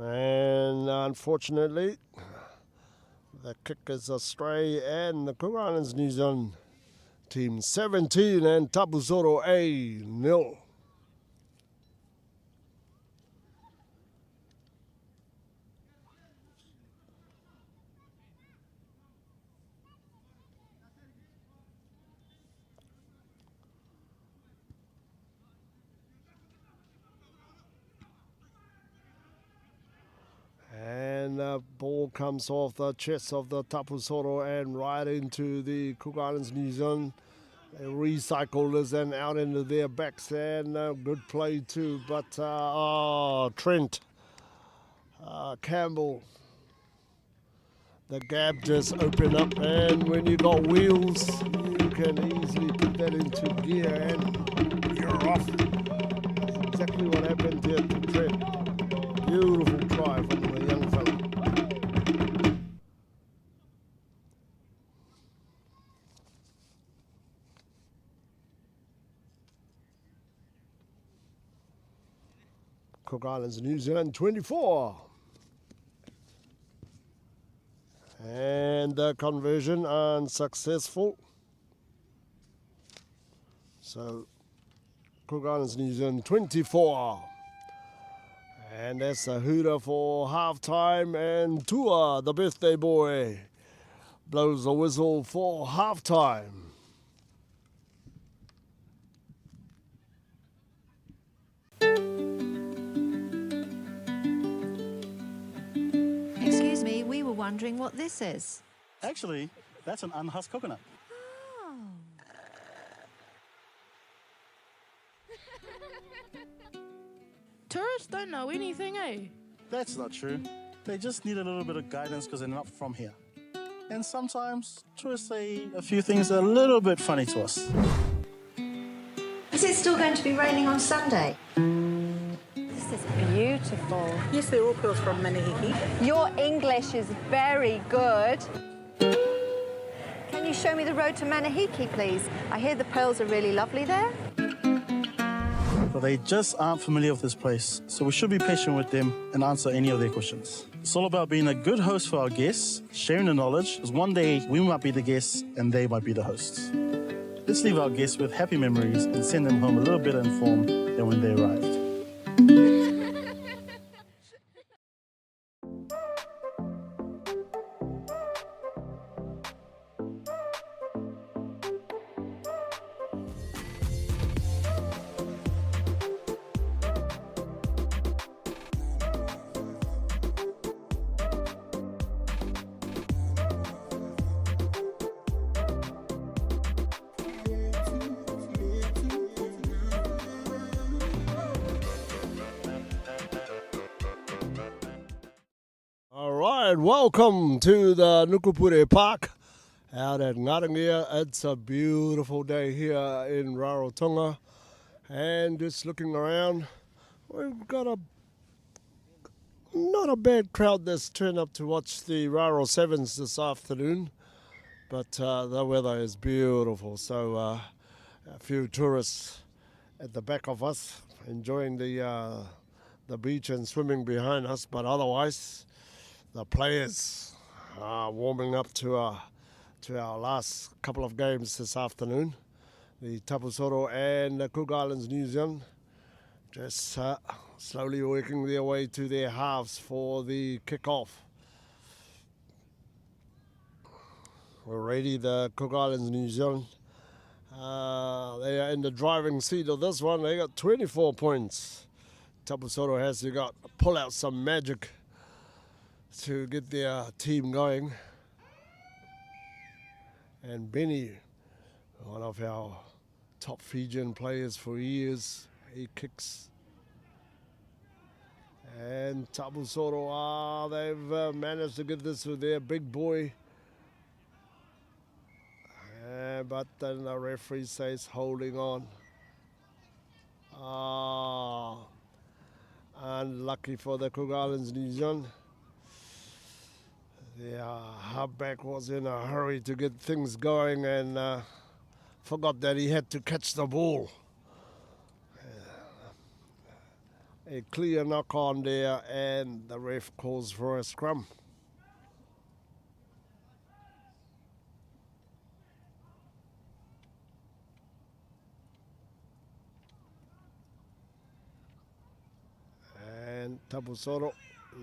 And unfortunately, the kick is astray and the Cook Islands New Zealand team 17 and Tapusoro A 0. And the ball comes off the chest of the Tapusoro and right into the Cook Islands New Zealand. They recycle this and out into their backs and good play too. But Trent Campbell, the gap just opened up, and when you got wheels, you can easily put that into gear and you're off. That's exactly what happened here to Trent. Beautiful try from the young fella. Cook Islands, New Zealand 24. And the conversion unsuccessful. So Cook Islands, New Zealand 24. And that's a hooter for halftime, and Tua, the birthday boy, blows the whistle for halftime. Excuse me, we were wondering what this is. Actually, that's an unhusked coconut. Oh. Tourists don't know anything, eh? That's not true. They just need a little bit of guidance because they're not from here. And sometimes tourists say a few things that are a little bit funny to us. Is it still going to be raining on Sunday? This is beautiful. Yes, they're all pearls from Manahiki. Your English is very good. Can you show me the road to Manahiki, please? I hear the pearls are really lovely there. But they just aren't familiar with this place, so we should be patient with them and answer any of their questions. It's all about being a good host for our guests, sharing the knowledge, because one day we might be the guests and they might be the hosts. Let's leave our guests with happy memories and send them home a little better informed than when they arrived. Welcome to the Nukupure Park out at Ngarangia. It's a beautiful day here in Rarotonga, and just looking around, we've got not a bad crowd that's turned up to watch the Raro Sevens this afternoon, but the weather is beautiful, so a few tourists at the back of us enjoying the beach and swimming behind us, but otherwise the players are warming up to to our last couple of games this afternoon. The Tapusoro and the Cook Islands, New Zealand, just slowly working their way to their halves for the kick-off. Already the Cook Islands, New Zealand, they are in the driving seat of this one. They got 24 points. Tapusoro has to pull out some magic to get their team going. And Benny, one of our top Fijian players for years, he kicks. And Tapusoro, they've managed to get this with their big boy. But then the referee says holding on. Unlucky for the Cook Islands, New Zealand. The halfback was in a hurry to get things going and forgot that he had to catch the ball. A clear knock on there, and the ref calls for a scrum. And Tapusoro,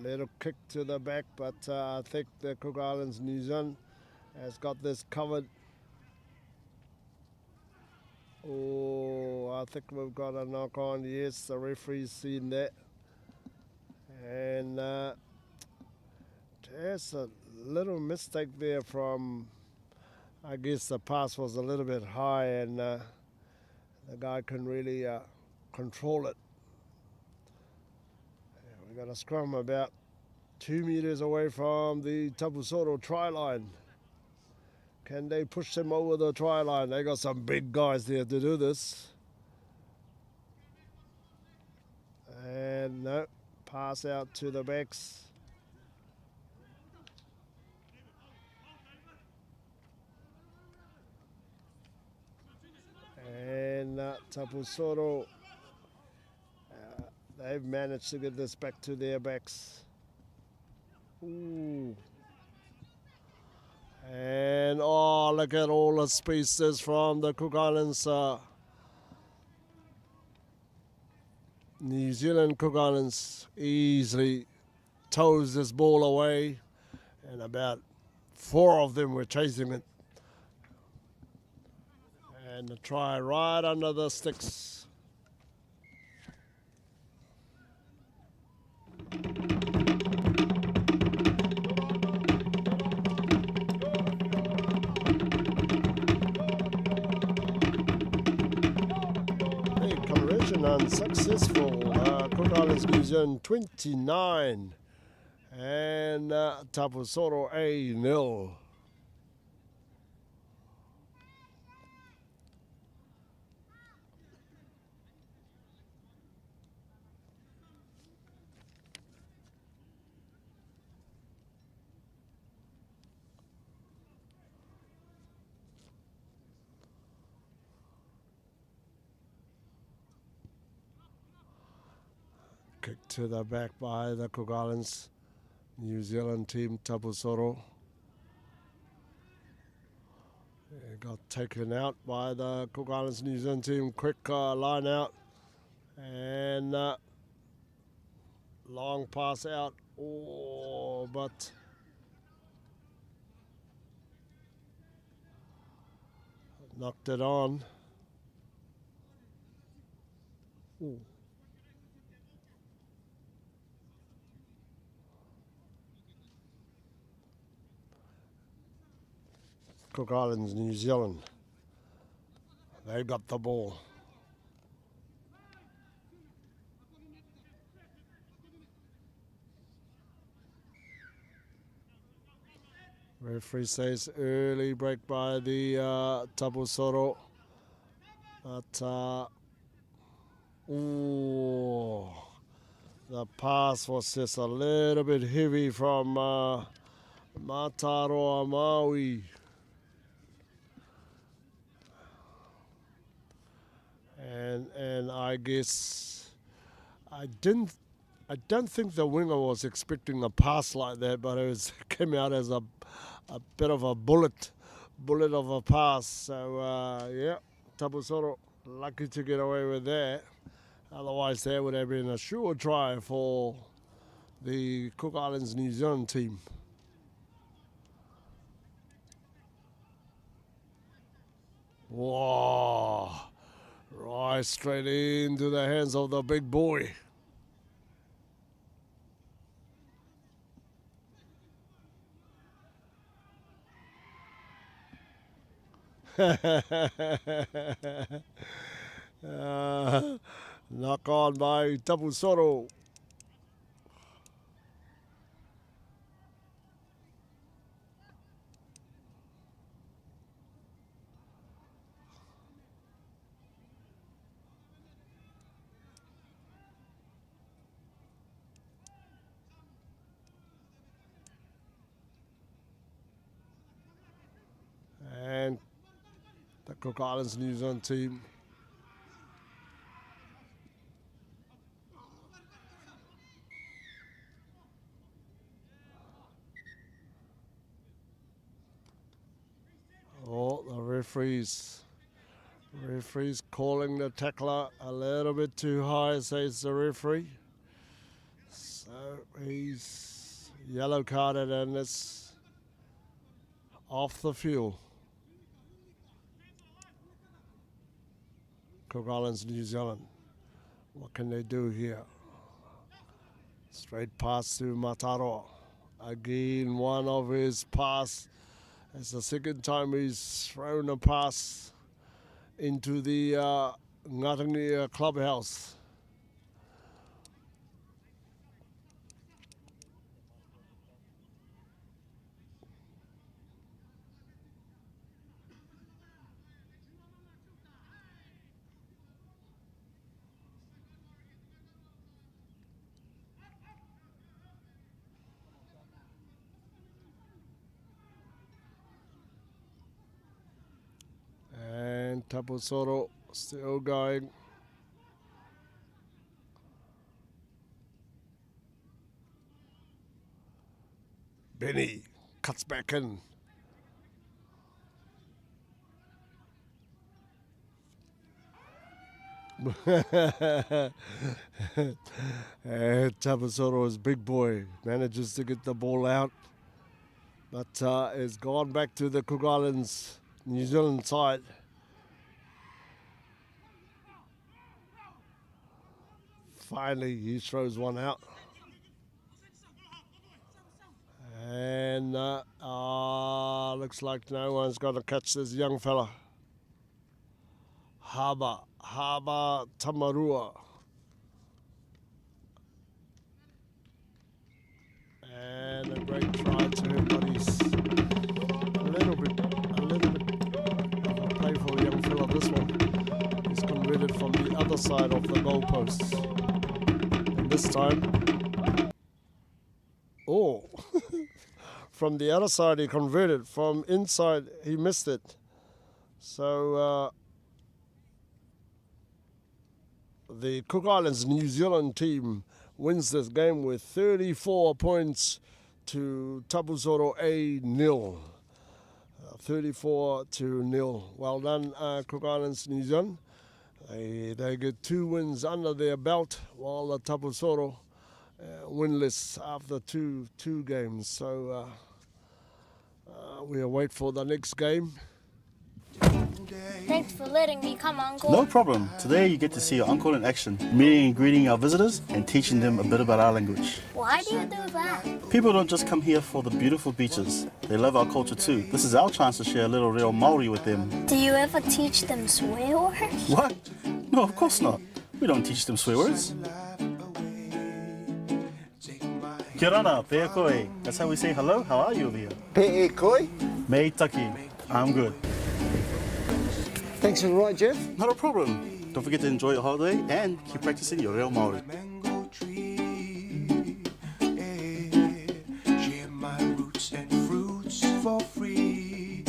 little kick to the back, but I think the Cook Islands, New Zealand has got this covered. Oh, I think we've got a knock on. Yes, the referee's seen that. And there's a little mistake there from, I guess the pass was a little bit high and the guy can really control it. We got a scrum about 2 meters away from the Tapusoro try line. Can they push them over the try line? They got some big guys there to do this. And no, pass out to the backs. And Tapusoro, they've managed to get this back to their backs. Ooh. And oh, look at all the spaces from the Cook Islands. New Zealand Cook Islands easily toes this ball away, and about 4 of them were chasing it. And the try right under the sticks. Unsuccessful. Cook Islands, New Zealand 29 and Tapusoro A 0. Kick to the back by the Cook Islands, New Zealand team, Tapusoro. It got taken out by the Cook Islands, New Zealand team. Quick line out and long pass out. Oh, but knocked it on. Ooh. Cook Islands, New Zealand. They got the ball. Referee says early break by the Tapusoro. But ooh, the pass was just a little bit heavy from Mataroa Maui. And I guess I don't think the winger was expecting a pass like that, but it came out as a bit of a bullet bullet of a pass. So, yeah, Tapusoro lucky to get away with that. Otherwise, that would have been a sure try for the Cook Islands New Zealand team. Whoa! Right straight into the hands of the big boy. Knock on by Tapusoro. And the Cook Islands New Zealand team. Oh, the referee's calling the tackler a little bit too high, says the referee. So he's yellow carded and it's off the field. Cook Islands, New Zealand. What can they do here? Straight pass to Mataro. Again, one of his pass. It's the second time he's thrown a pass into the Ngatangi clubhouse. And Tapusoro still going. Benny cuts back in. And Tapusoro's big boy manages to get the ball out, but it's gone back to the Cook Islands New Zealand side. Finally, he throws one out. And looks like no one's going to catch this young fella. Haba Tamarua. And a great try to him, but he's a little bit of a playful young fella, this one. He's converted from the other side of the goalposts. And this time, from the other side he converted, from inside he missed it. So the Cook Islands New Zealand team wins this game with 34 points to Tapusoro A 0. 34-0. Well done, Cook Islands New Zealand. They get 2 wins under their belt, while the Tapusoro winless after two games. So we'll wait for the next game. Thanks for letting me come, Uncle. No problem. Today you get to see your uncle in action, meeting and greeting our visitors and teaching them a bit about our language. Why do you do that? People don't just come here for the beautiful beaches. They love our culture too. This is our chance to share a little real Maori with them. Do you ever teach them swear words? What? No, of course not. We don't teach them swear words. Kia rana, pea koe. That's how we say hello. How are you over here? Pea koe. Mei taki. I'm good. Thanks for the ride, Jeff. Not a problem. Don't forget to enjoy your holiday and keep practicing your real Maori. Share my roots and fruits for free.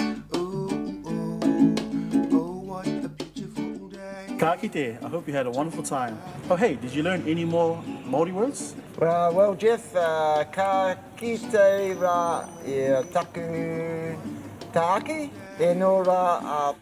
What a beautiful day. Ka kite. I hope you had a wonderful time. Oh, hey, did you learn any more Maori words? Well, Jeff, ka kite ra e taku Taki, Enora,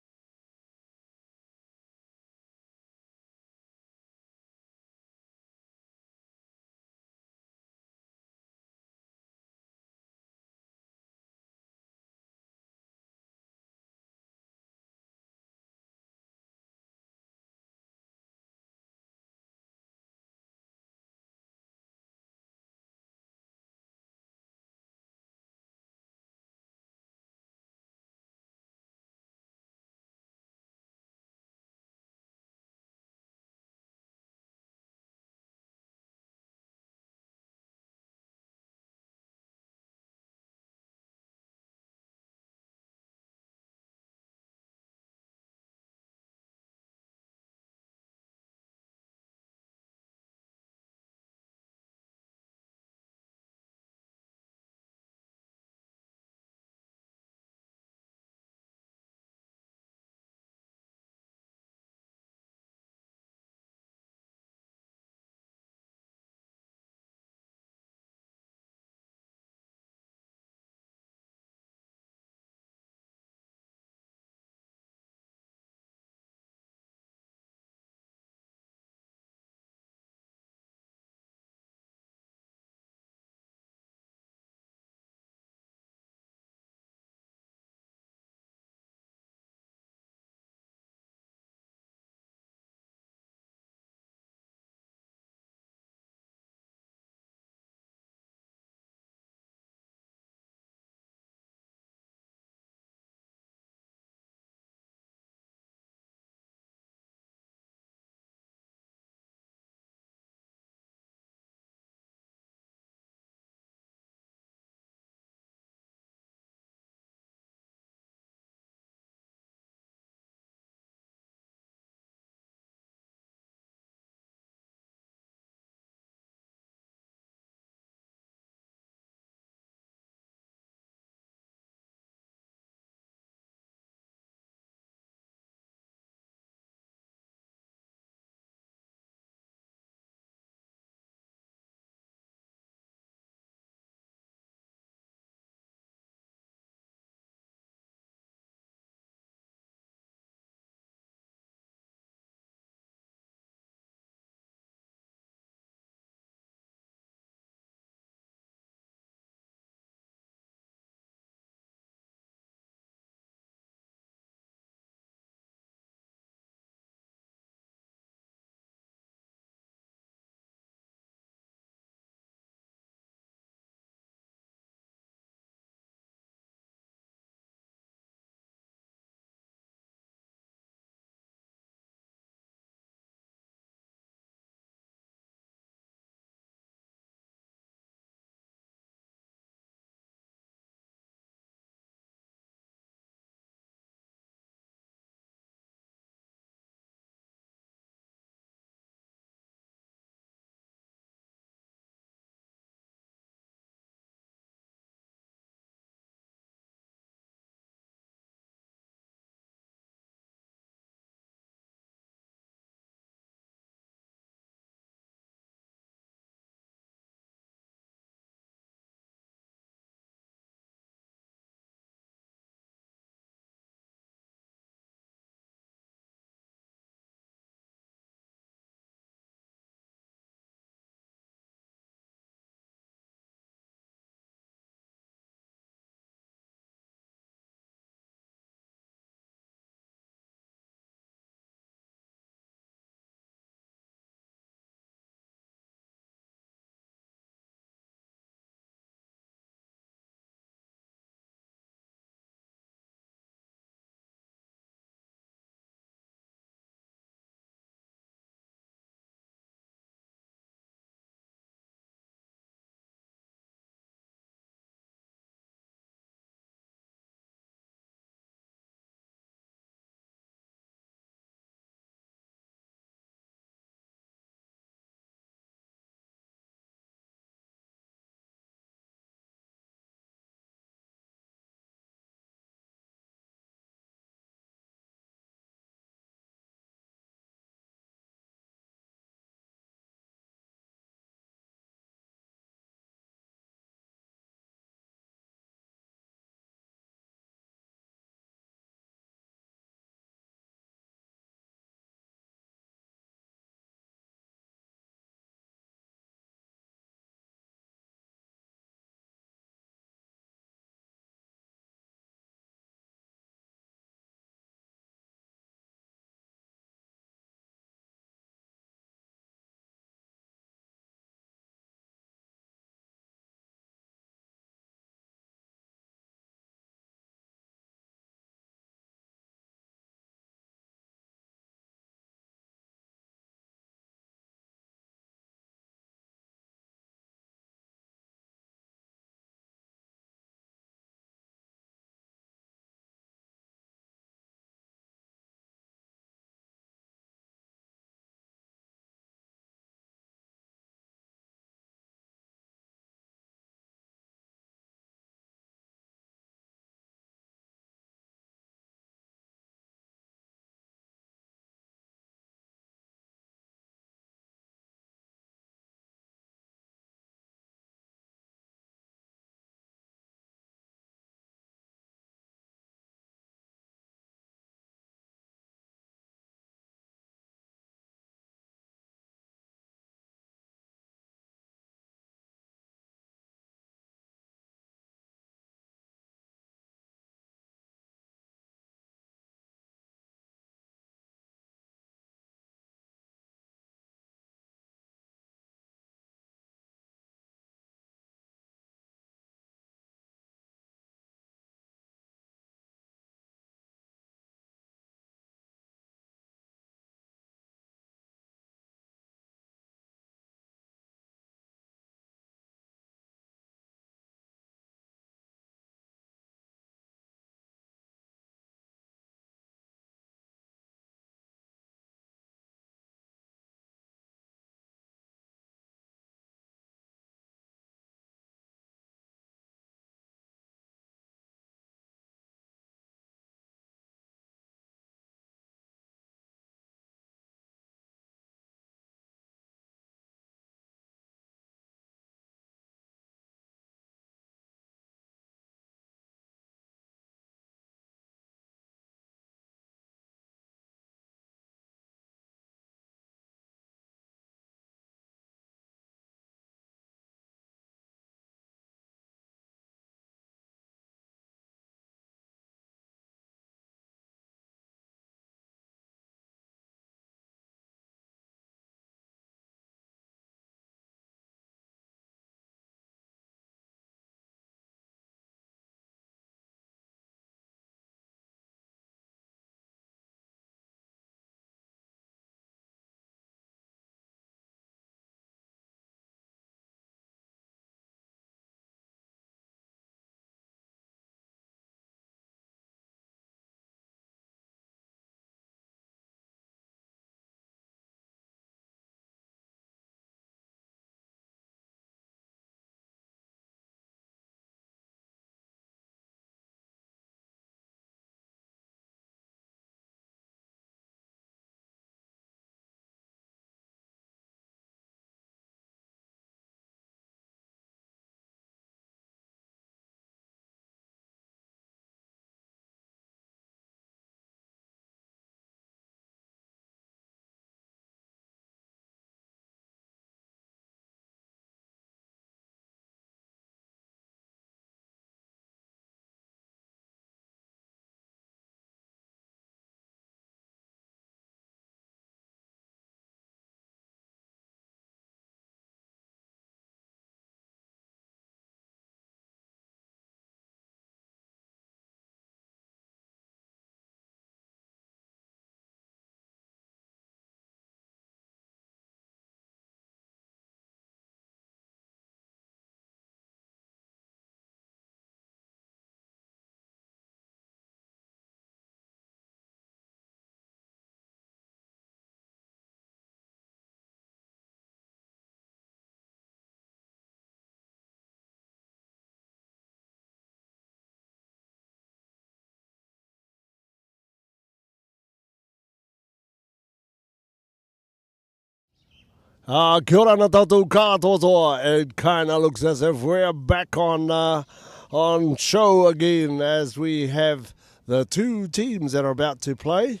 Kia ora na tātou kātotoa. It kind of looks as if we're back on show again as we have the two teams that are about to play.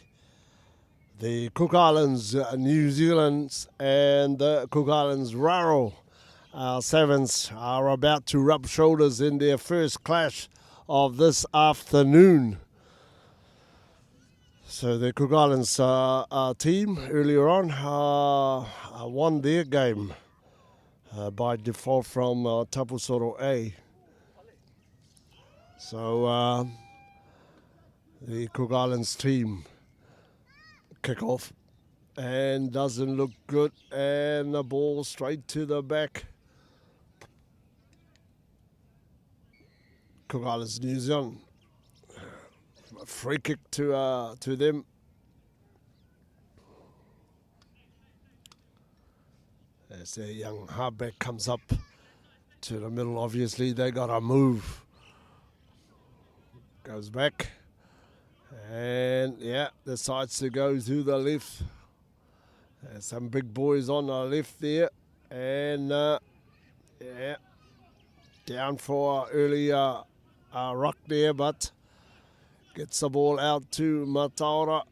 The Cook Islands New Zealand and the Cook Islands Raro. Our Sevens are about to rub shoulders in their first clash of this afternoon. So the Cook Islands team earlier on won their game by default from Tapusoro A. So the Cook Islands team kick off and doesn't look good, and the ball straight to the back. Cook Islands New Zealand. Free kick to them. As their young halfback comes up to the middle, obviously they got to move. Goes back. And yeah, decides to go to the left. There's some big boys on the left there. And yeah, down for early ruck there, but gets the ball out to Mataura.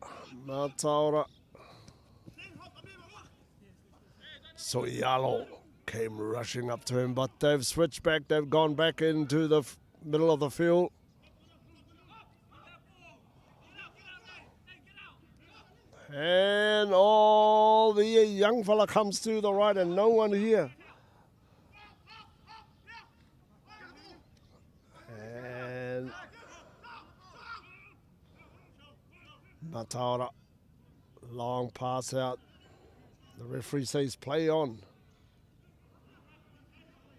So Yalo came rushing up to him, but they've switched back. They've gone back into the middle of the field. And the young fella comes to the right and no one here. And Mataura, long pass out. The referee says play on.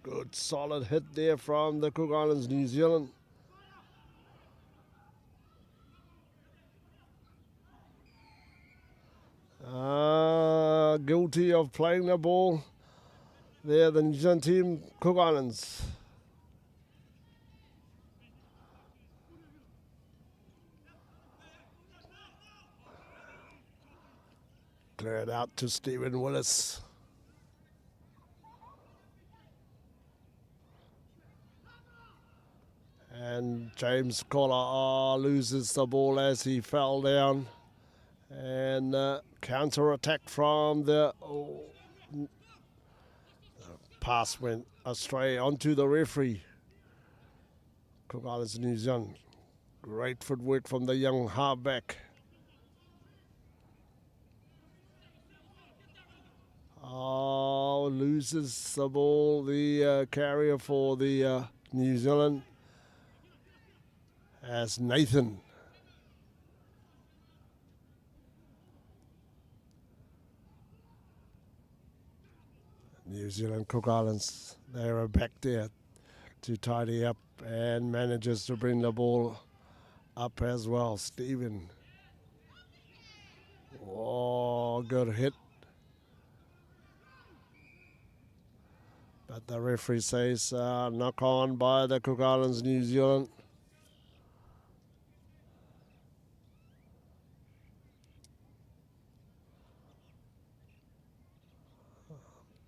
Good solid hit there from the Cook Islands New Zealand. Guilty of playing the ball there, the New Zealand team, Cook Islands. Clear it out to Stephen Willis. And James Collar loses the ball as he fell down. And counter attack from the pass went astray onto the referee. Cook Islands New Zealand. Great footwork from the young halfback. Loses the ball, the carrier for the New Zealand as Nathan. New Zealand Cook Islands, they are back there to tidy up and manages to bring the ball up as well. Stephen. Oh, good hit. But the referee says knock on by the Cook Islands New Zealand.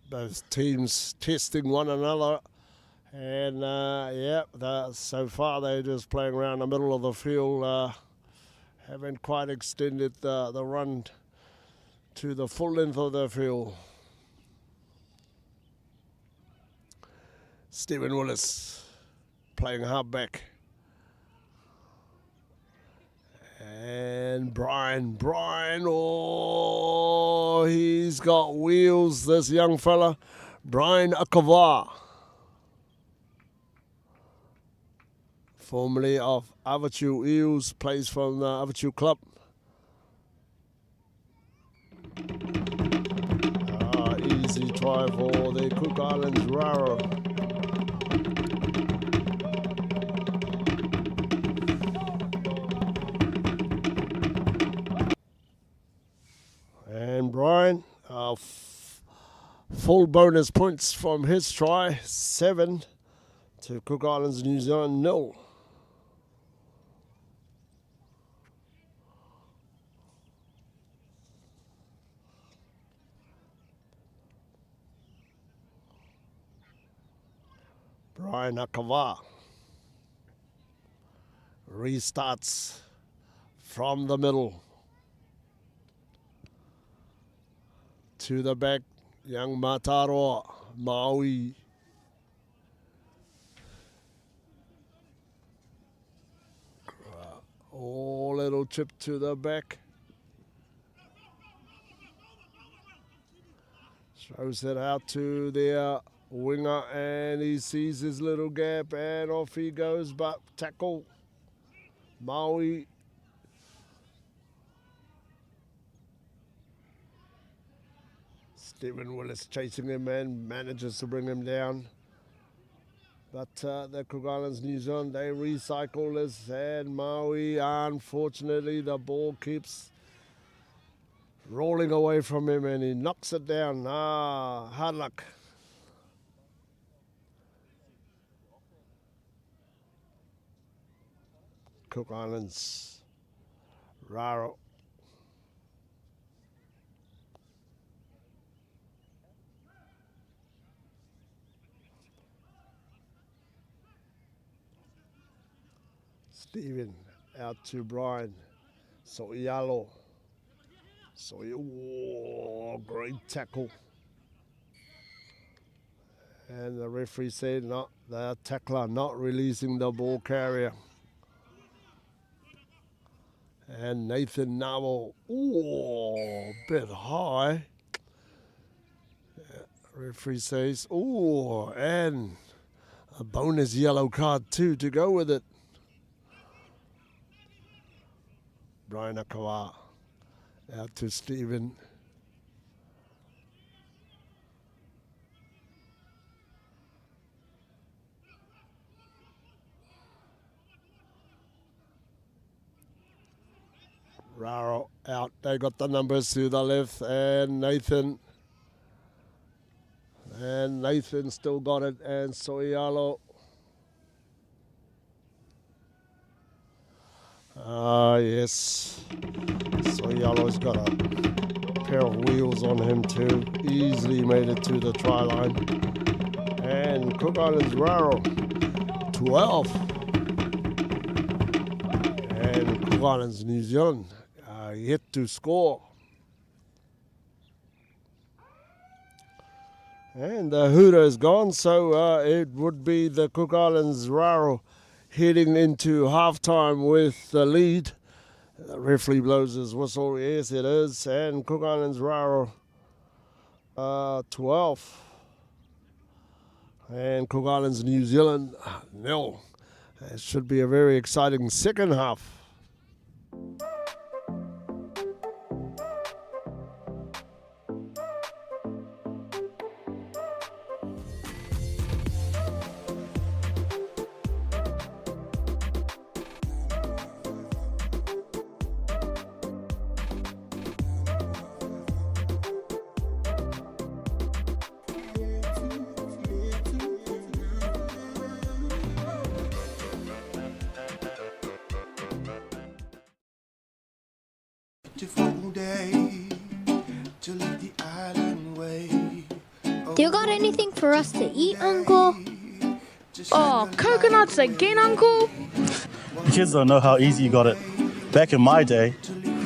Both teams testing one another, and so far they're just playing around the middle of the field, haven't quite extended the run to the full length of the field. Stephen Willis playing halfback. And Brian, he's got wheels, this young fella. Brian Akava, formerly of Avachu Eels, plays from the Avachu club. Easy try for the Cook Islands Raro. And Brian, full bonus points from his try, 7 to Cook Islands New Zealand 0. Brian Akava restarts from the middle to the back. Young Mataro Maui. Oh, little chip to the back. Throws it out to their winger and he sees his little gap and off he goes, but tackle Maui. Stephen Willis chasing him and manages to bring him down. But the Cook Islands, New Zealand, they recycle this and Maui, unfortunately, the ball keeps rolling away from him and he knocks it down. Hard luck. Cook Islands, Raro. Stephen out to Brian. So'ialo. Oh, great tackle. And the referee said not the tackler not releasing the ball carrier. And Nathan Navo, oh, bit high. Referee says, oh, and a bonus yellow card too to go with it. Brian Akawa out to Stephen. Raro out. They got the numbers to the left and Nathan. And Nathan still got it and So'ialo. Yes. So'ialo's got a pair of wheels on him too. Easily made it to the try line. And Cook Islands Raro, 12. And Cook Islands New Zealand yet to score. And the hooter is gone, so it would be the Cook Islands Raro heading into halftime with the lead. The referee blows his whistle. Yes, it is. And Cook Islands Raro 12. And Cook Islands New Zealand 0. It should be a very exciting second half. Do you got anything for us to eat, Uncle? Oh, coconuts again, Uncle? The kids don't know how easy you got it. Back in my day,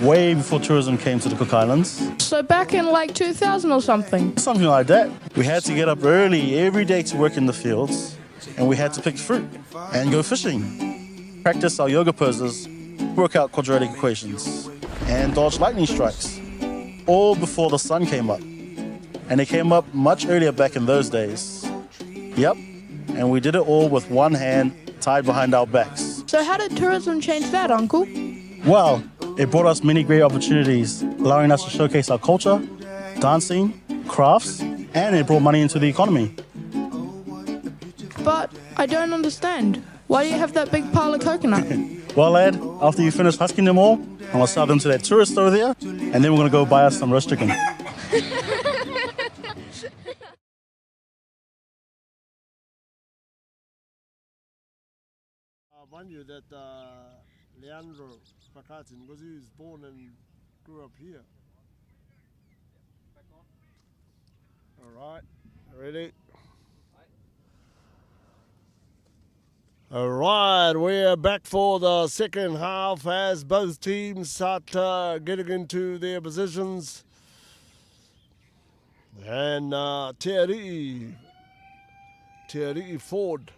way before tourism came to the Cook Islands. So back in like 2000 or something? Something like that. We had to get up early every day to work in the fields, and we had to pick fruit and go fishing, practice our yoga poses, work out quadratic equations, and dodge lightning strikes, all before the sun came up. And it came up much earlier back in those days. Yep, and we did it all with one hand tied behind our backs. So how did tourism change that, Uncle? Well, it brought us many great opportunities, allowing us to showcase our culture, dancing, crafts, and it brought money into the economy. But I don't understand. Why do you have that big pile of coconut? Well, lad, after you finish husking them all, I'm going to sell them to that tourist over there, and then we're going to go buy us some roast chicken. Mind you that Leandro Pakatin, because he was born and grew up here. All right, ready? All right, we're back for the second half as both teams start getting into their positions. And Te Ford,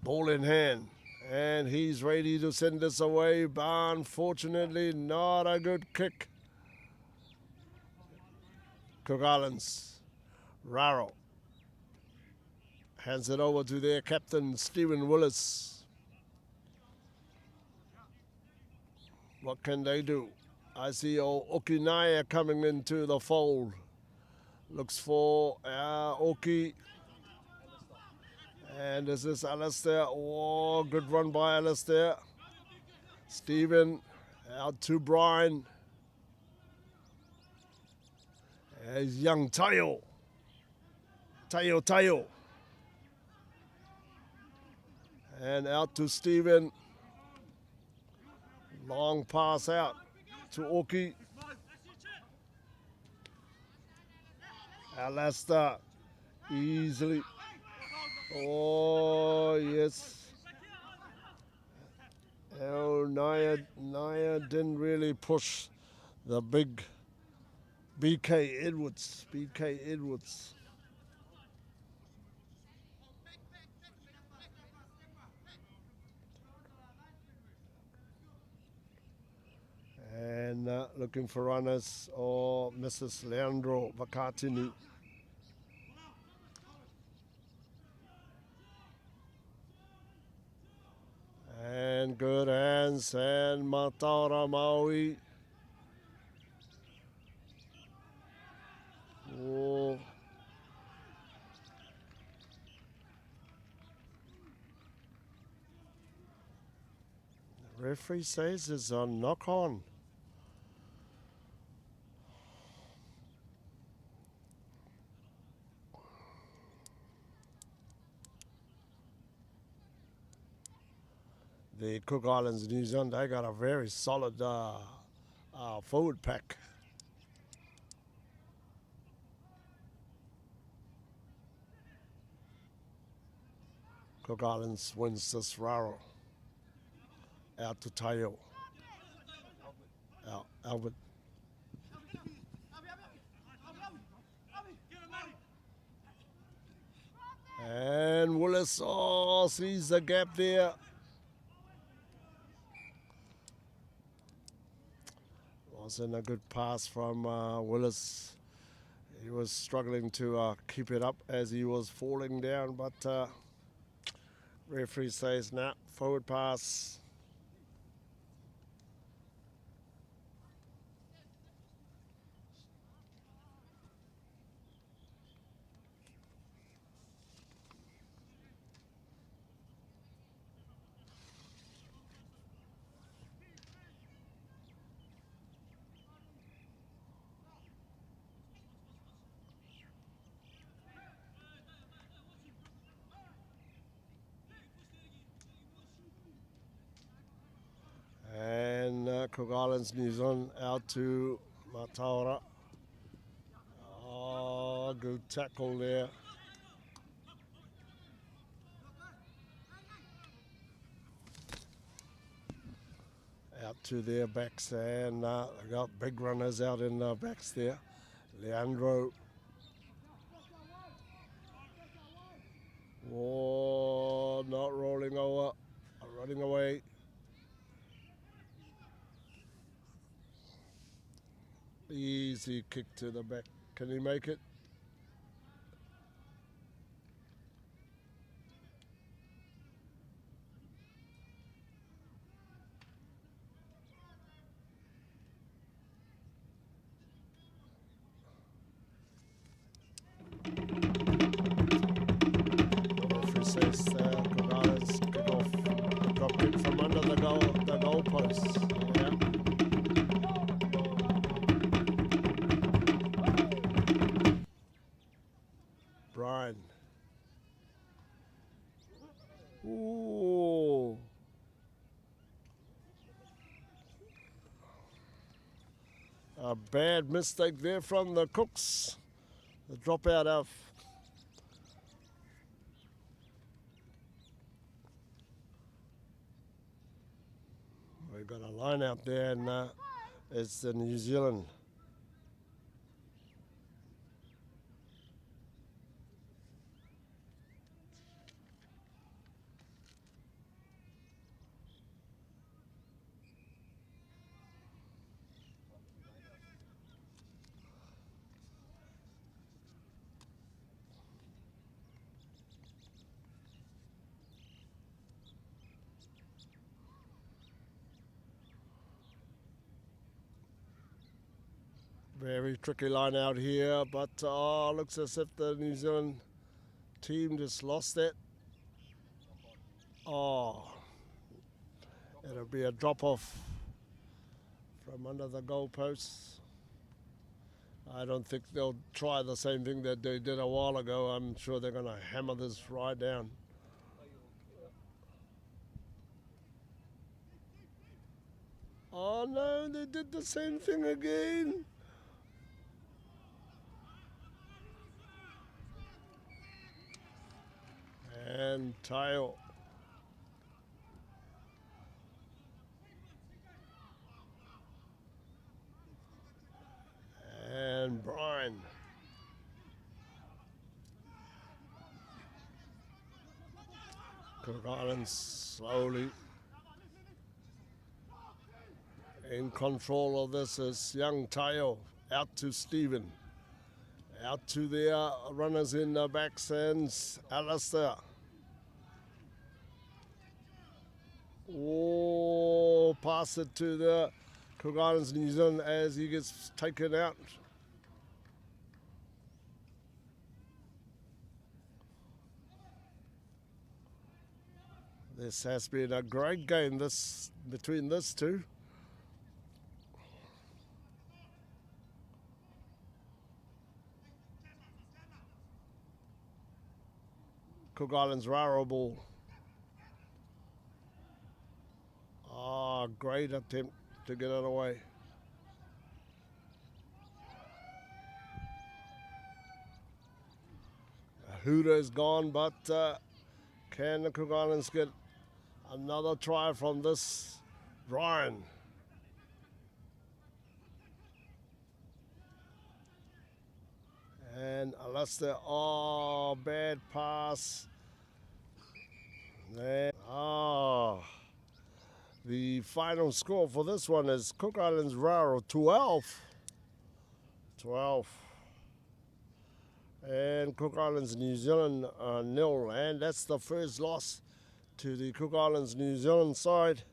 ball in hand. And he's ready to send this away, but unfortunately not a good kick. Cook Islands, Raro hands it over to their captain, Stephen Willis. What can they do? I see old Okinaya coming into the fold. Looks for Oki. And this is Alistair. Oh, good run by Alistair. Stephen out to Brian. There's young Tayo. Tayo. And out to Stephen. Long pass out to Oki. Alistair easily. Oh, yes. Oh, Naya didn't really push the big BK Edwards. And looking for runners or Mrs. Leandro Vakatini. And good hands and Mataura Maui. Oh. The referee says it's a knock on. The Cook Islands, New Zealand, they got a very solid forward pack. Cook Islands wins this Raro. Out to Tayo. Albert. And Willis sees the gap there. Wasn't a good pass from Willis. He was struggling to keep it up as he was falling down, but referee says, nah, forward pass. And Cook Islands, New Zealand out to Mataura. Oh, good tackle there. Out to their backs, and they got big runners out in the backs there. Leandro. Oh, not rolling over, running away. Easy kick to the back. Can he make it? Referee says Cook Islands kick off. Drop kick from under the goal post. Yeah. Brian. Ooh. A bad mistake there from the Cooks. The drop out of We've got a line out there, and it's the New Zealand. Very tricky line out here, but looks as if the New Zealand team just lost it. Oh, it'll be a drop-off from under the goalposts. I don't think they'll try the same thing that they did a while ago. I'm sure they're going to hammer this right down. Oh no, they did the same thing again. And Tayo. And Brian. Cook Islands slowly in control of this is young Tayo. Out to Stephen. Out to their runners in the backstands, Alistair. Oh, pass it to the Cook Islands, New Zealand as he gets taken out. This has been a great game between these two. Cook Islands Raro ball. Great attempt to get it away. Hooter is gone, but can the Cook Islands get another try from this Ryan? And Alistair, bad pass. There. The final score for this one is Cook Islands Raro 12. And Cook Islands New Zealand 0. And that's the first loss to the Cook Islands New Zealand side.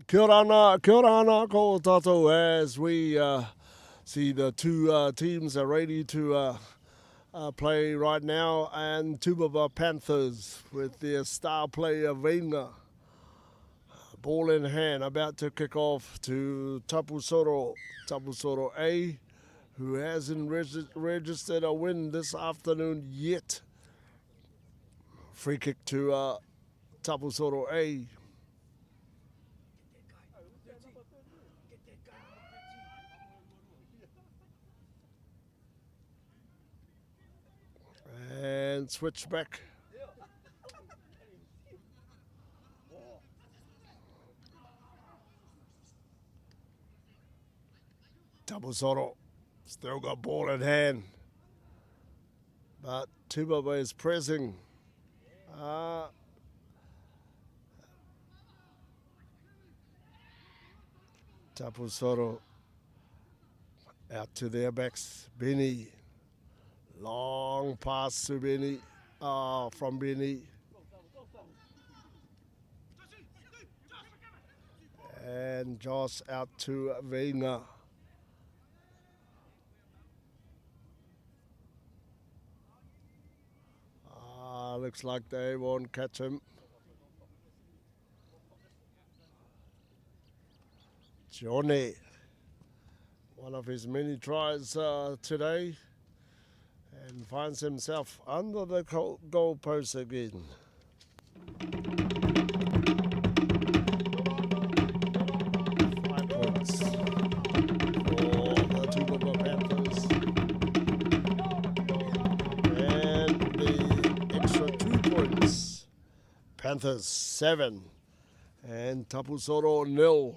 Kia ora ana ko tātou as we see the two teams are ready to play right now, and Tubaba Panthers with their star player Venga. Ball in hand, about to kick off to Tapusoro A, who hasn't registered a win this afternoon yet. Free kick to Tapusoro A. And switch back. Tapusoro still got ball in hand. But Tubaba is pressing. Tapusoro out to their backs. Benny. Long pass to Benny. From Benny. And Josh out to Veinga. Looks like they won't catch him. Johnny, one of his many tries today, and finds himself under the goal post again. 5 points for the Tupapa Panthers. And the extra 2 points. Panthers 7 and Tapusoro 0.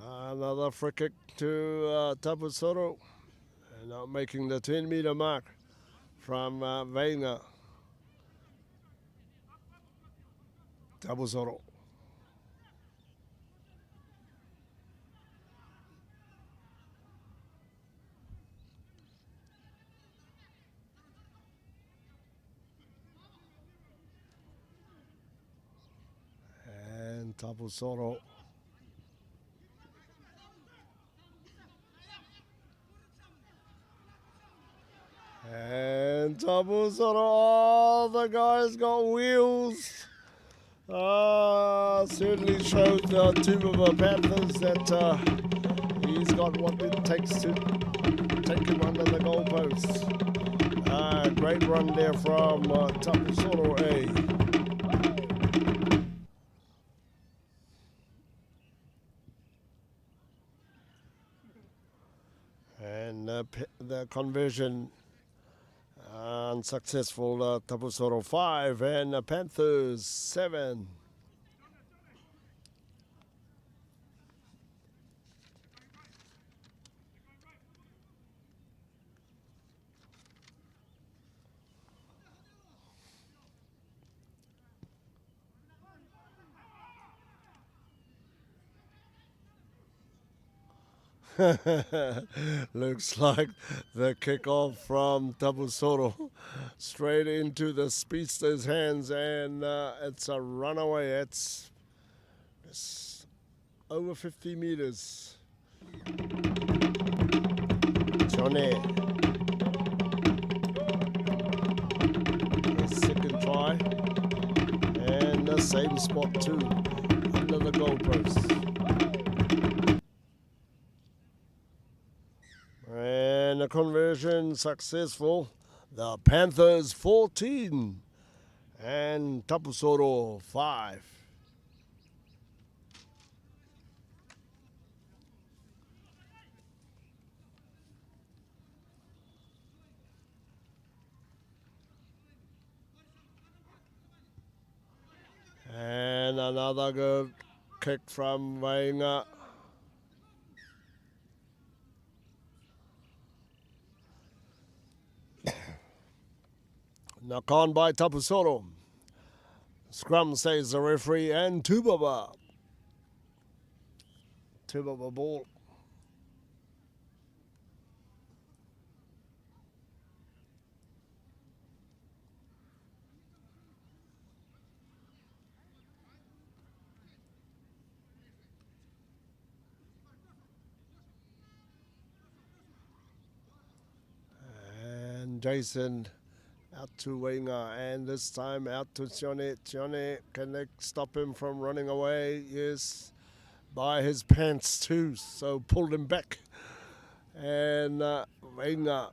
Another free kick to Tapusoro, and now making the 10-meter mark from Veinga. Tapusoro. And Tapusoro. And Tapusoro, oh, the guy's got wheels. Certainly showed the Tupapa Panthers that he's got what it takes to take him under the goalposts. Great run there from Tapusoro A. And the conversion unsuccessful. Tapusoro 5 and Panthers 7. Looks like the kickoff from Tapusoro straight into the speedster's hands, and it's a runaway. It's over 50 meters. Johnny. The second try, and the same spot too, under the goalpost. And the conversion successful. The Panthers 14 and Tapusoro 5. And another good kick from Veinga. Knock on by Tapusoro. Scrum says the referee, and Tubaba. Tubaba ball. And Jason out to Wenga, and this time out to Tione. Tione, can they stop him from running away? Yes, by his pants too, so pulled him back. And Wenga,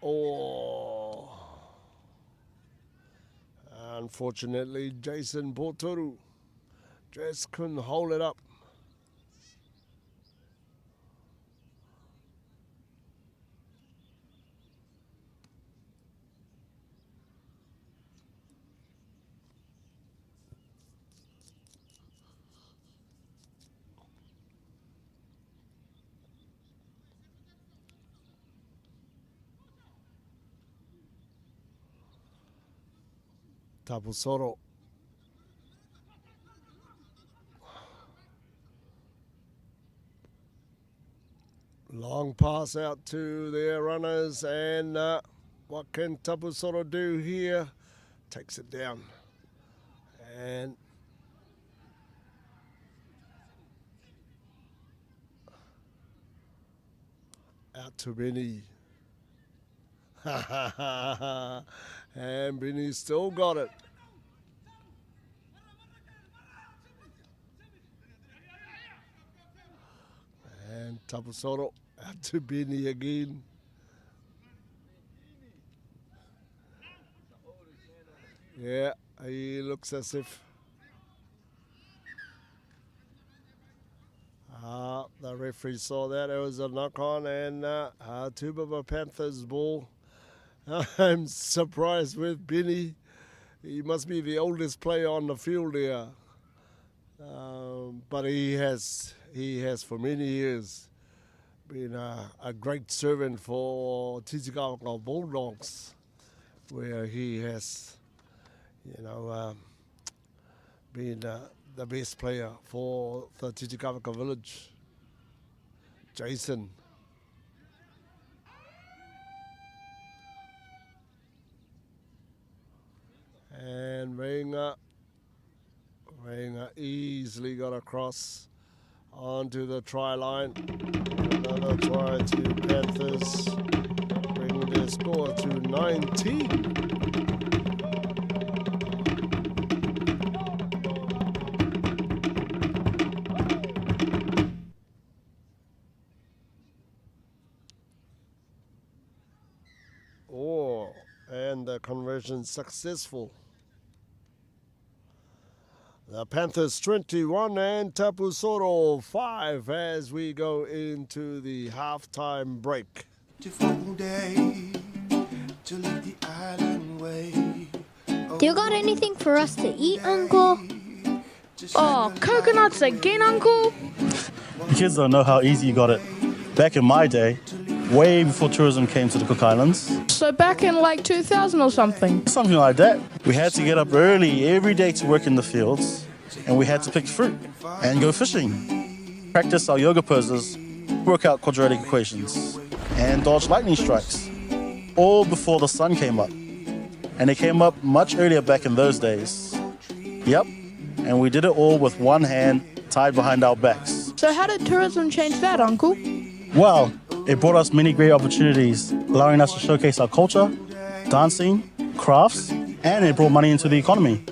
oh. Unfortunately, Jason Portoru Just couldn't hold it up. Tapusoro. Long pass out to their runners, and what can Tapusoro do here? Takes it down. And out to Benny. And Benny still got it. And Tapusoro out to Benny again. Yeah, he looks as if the referee saw that. It was a knock on, and Tubaba Panthers ball. I'm surprised with Benny. He must be the oldest player on the field here. But he has for many years been a great servant for Titicaca Bulldogs, where he has, been the best player for the Titicaca village. Jason. And Reina easily got across onto the try line. Another try to Panthers, bringing their score to 19. Oh, and the conversion successful. The Panthers 21 and Tapusoro 5 as we go into the halftime break. Do you got anything for us to eat, Uncle? Oh, coconuts again, Uncle? The kids don't know how easy you got it. Back in my day, way before tourism came to the Cook Islands. So back in like 2000 or something? Something like that. We had to get up early every day to work in the fields, and we had to pick fruit and go fishing, practice our yoga poses, work out quadratic equations, and dodge lightning strikes, all before the sun came up. And it came up much earlier back in those days. Yep, and we did it all with one hand tied behind our backs. So how did tourism change that, Uncle? Well, it brought us many great opportunities, allowing us to showcase our culture, dancing, crafts, and it brought money into the economy.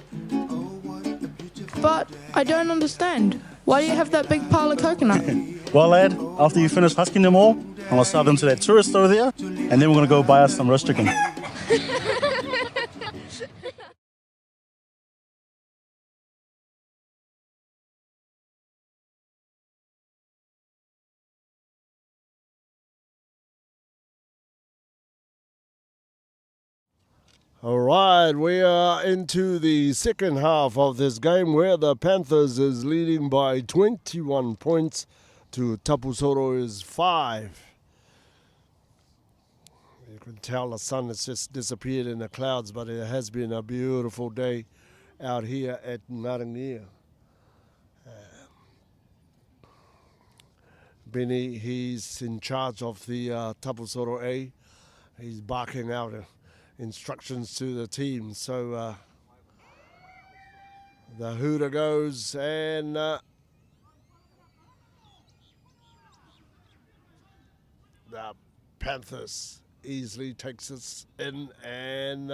But I don't understand. Why do you have that big pile of coconut? Well, lad, after you finish husking them all, I'm going to sell them to that tourist over there, and then we're going to go buy us some roast chicken. All right, we are into the second half of this game where the Panthers is leading by 21 points to Tapusoro's 5. You can tell the sun has just disappeared in the clouds, but it has been a beautiful day out here at Maringia. Benny, he's in charge of the Tapusoro A. He's barking out instructions to the team. So the hooter goes, and the Panthers easily takes us in, and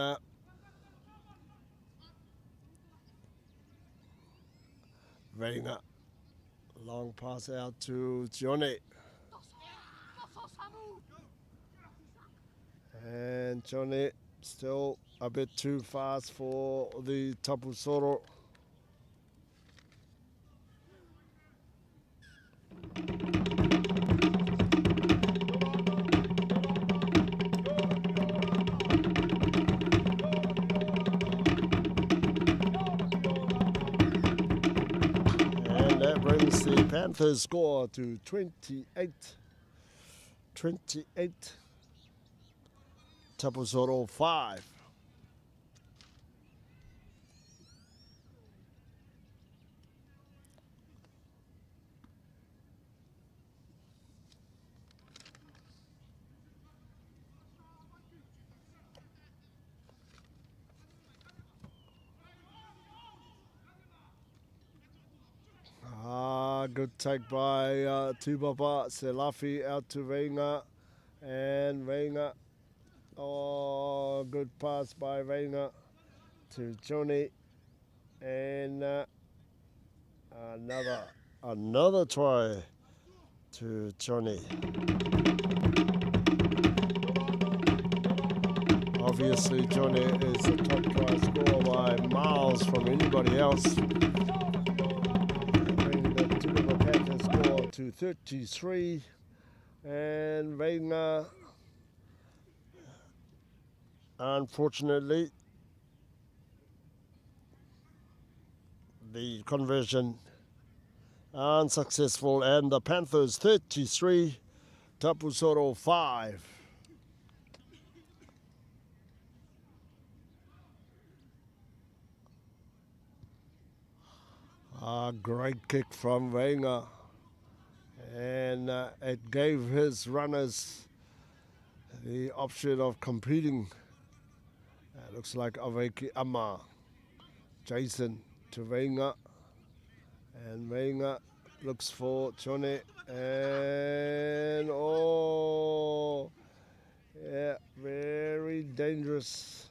Reina, long pass out to Johnny. And Johnny still a bit too fast for the Tapusoro. And that brings the Panthers score to 28. Tapusoro 5. Good take by Tupapa, Selafi out to Veinga, and Veinga, oh, good pass by Veinga to Johnny, and another try to Johnny. Obviously Johnny is the top try scorer by miles from anybody else. To 33, and Veinga, unfortunately, the conversion unsuccessful, and the Panthers 33, Tapusoro 5. A great kick from Veinga. And it gave his runners the option of competing. Looks like Aveki Ama, Jason to Veinga, and Veinga looks for Chone, and oh, yeah, very dangerous.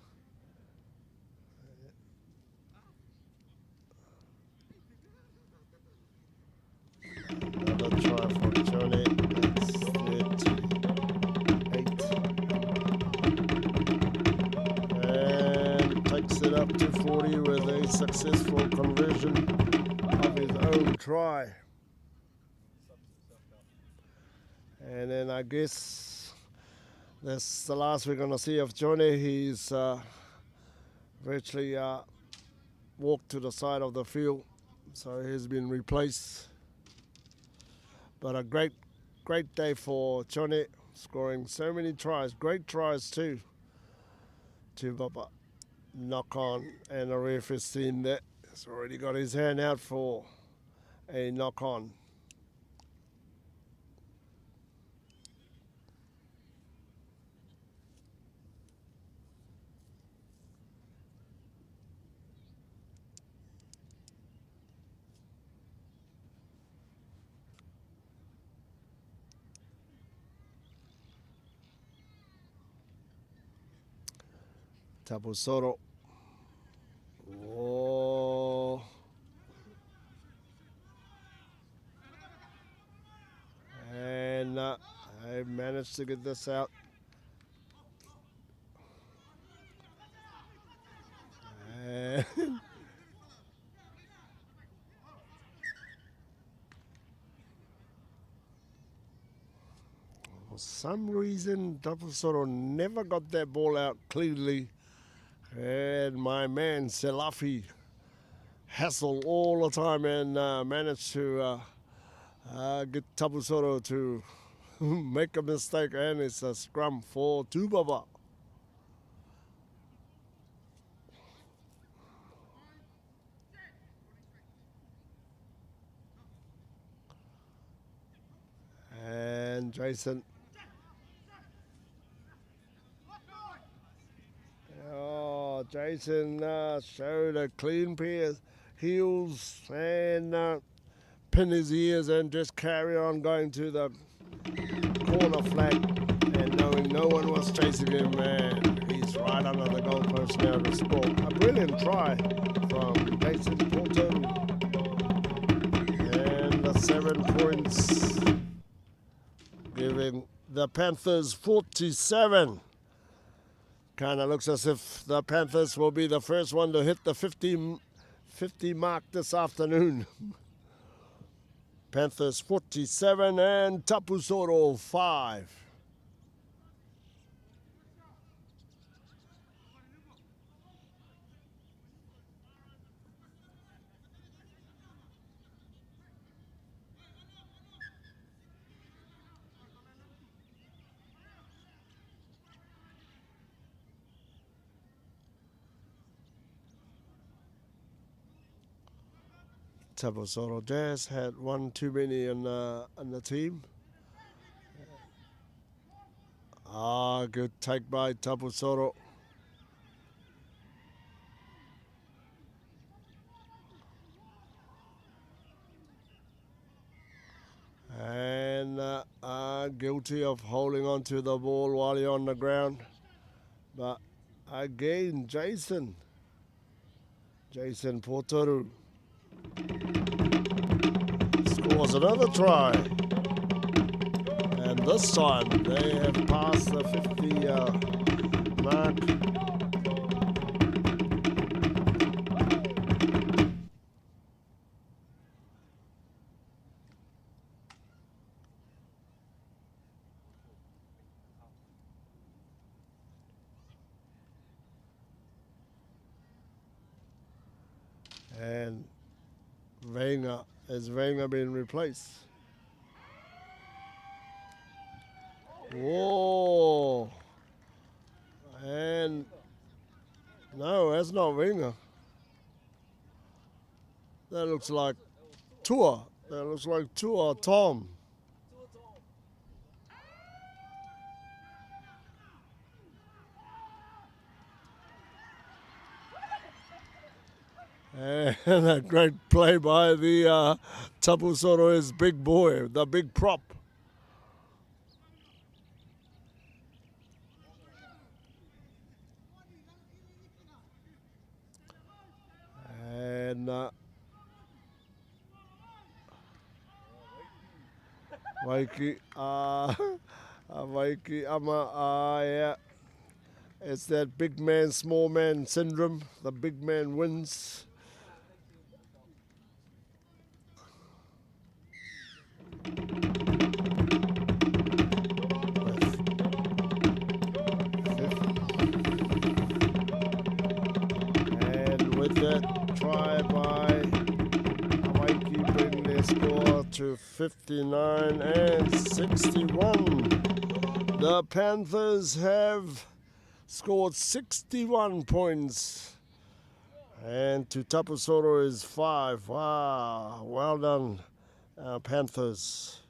Another try for Johnny. That's 38. And takes it up to 40 with a successful conversion of his own try. And then I guess that's the last we're going to see of Johnny. He's virtually walked to the side of the field, so he's been replaced. But a great day for Johnny, scoring so many tries, great tries too. To Baba knock on, and the ref has seen that. He's already got his hand out for a knock on. Tapusoro. Oh. And I managed to get this out. And for some reason, Tapusoro never got that ball out cleanly. And my man Selafi hassled all the time and managed to get Tapusoro to make a mistake, and it's a scrum for Tubaba. And Jason. Oh, Jason showed a clean pair of heels and pin his ears and just carry on going to the corner flag, and knowing no one was chasing him, and he's right under the goalpost now to score. A brilliant try from Jason Porto. And the 7 points, giving the Panthers 47. Kind of looks as if the Panthers will be the first one to hit the 50 mark this afternoon. Panthers 47 and Tapusoro 5. Tapusoro Jazz had one too many in the team. Good take by Tapusoro. And guilty of holding on to the ball while you're on the ground. But again, Jason Portoru scores another try. And this time they have passed the 50 mark. And has Wenger been replaced? Whoa! And no, that's not Wenger. That looks like Tua. That looks like Tua Tom. And a great play by the Tapusoro, his big boy, the big prop. And Waiki, yeah. It's that big man, small man syndrome. The big man wins. And with that try by Hawaii, bring their score to 59 and 61. The Panthers have scored 61 points. And to Tapusoro is 5. Wow, well done, Panthers.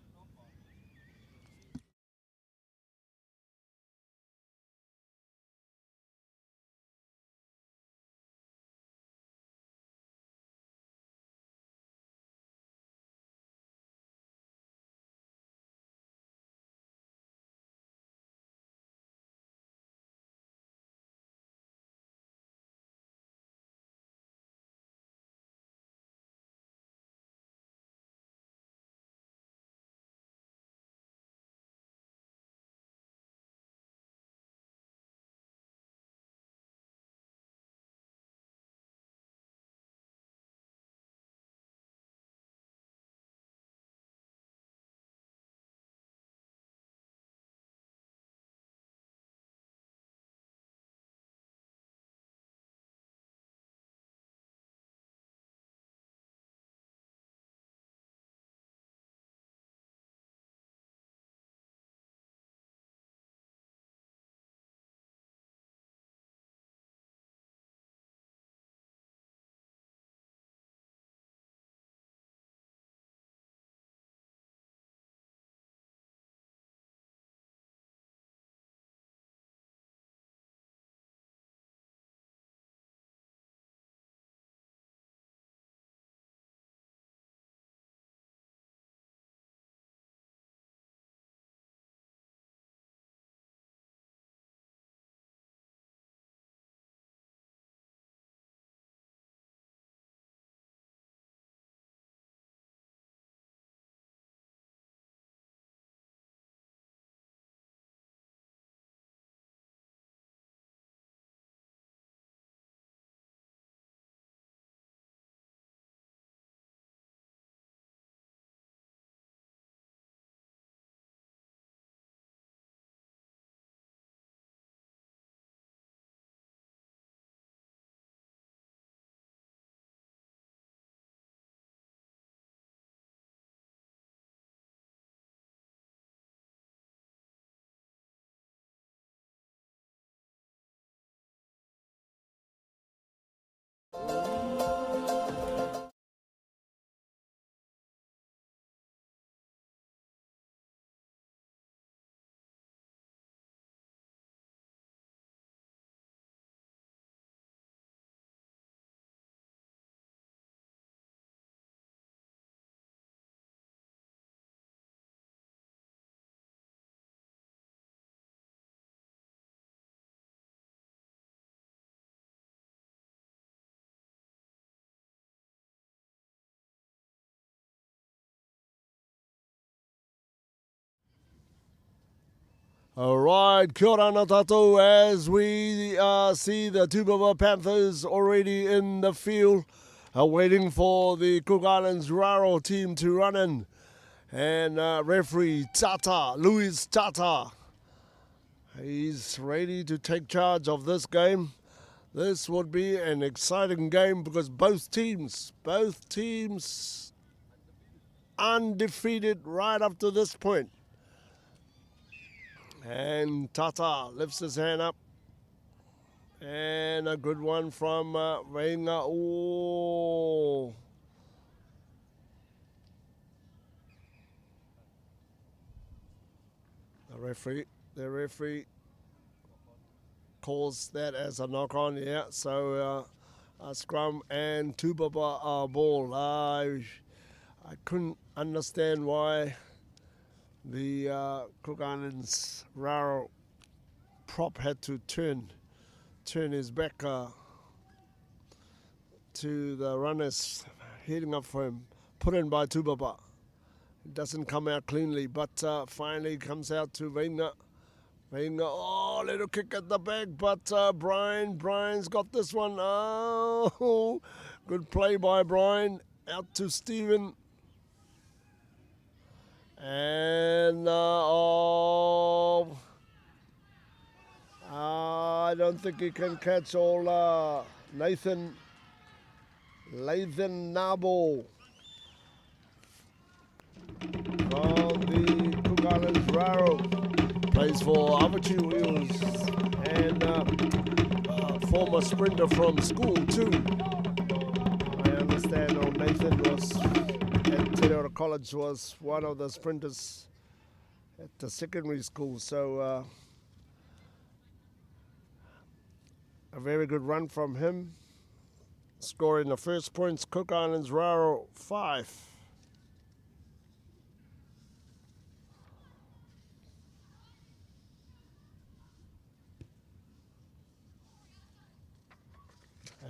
All right, kia ora na tātou, as we see the Tupapa Panthers already in the field, waiting for the Cook Islands Raro team to run in. And referee Tata, Luis Tata, he's ready to take charge of this game. This would be an exciting game because both teams undefeated right up to this point. And Tata lifts his hand up. And a good one from Veinga. Oh. The referee calls that as a knock on, yeah. So a scrum and Tupapa ball. I couldn't understand why the Cook Islands Raro prop had to turn his back to the runners heading up for him, put in by Tupapa. It doesn't come out cleanly, but finally comes out to Veinga. Veinga, oh, little kick at the back, but Brian's got this one. Oh, good play by Brian. Out to Stephen. And I don't think he can catch all Nathan Nabo from the Cook Islands Raro. Plays for Avachi Wheels and former sprinter from school too. I understand Nathan was at Te Reo College, was one of the sprinters at the secondary school. So a very good run from him. Scoring the first points, Cook Islands Raro 5.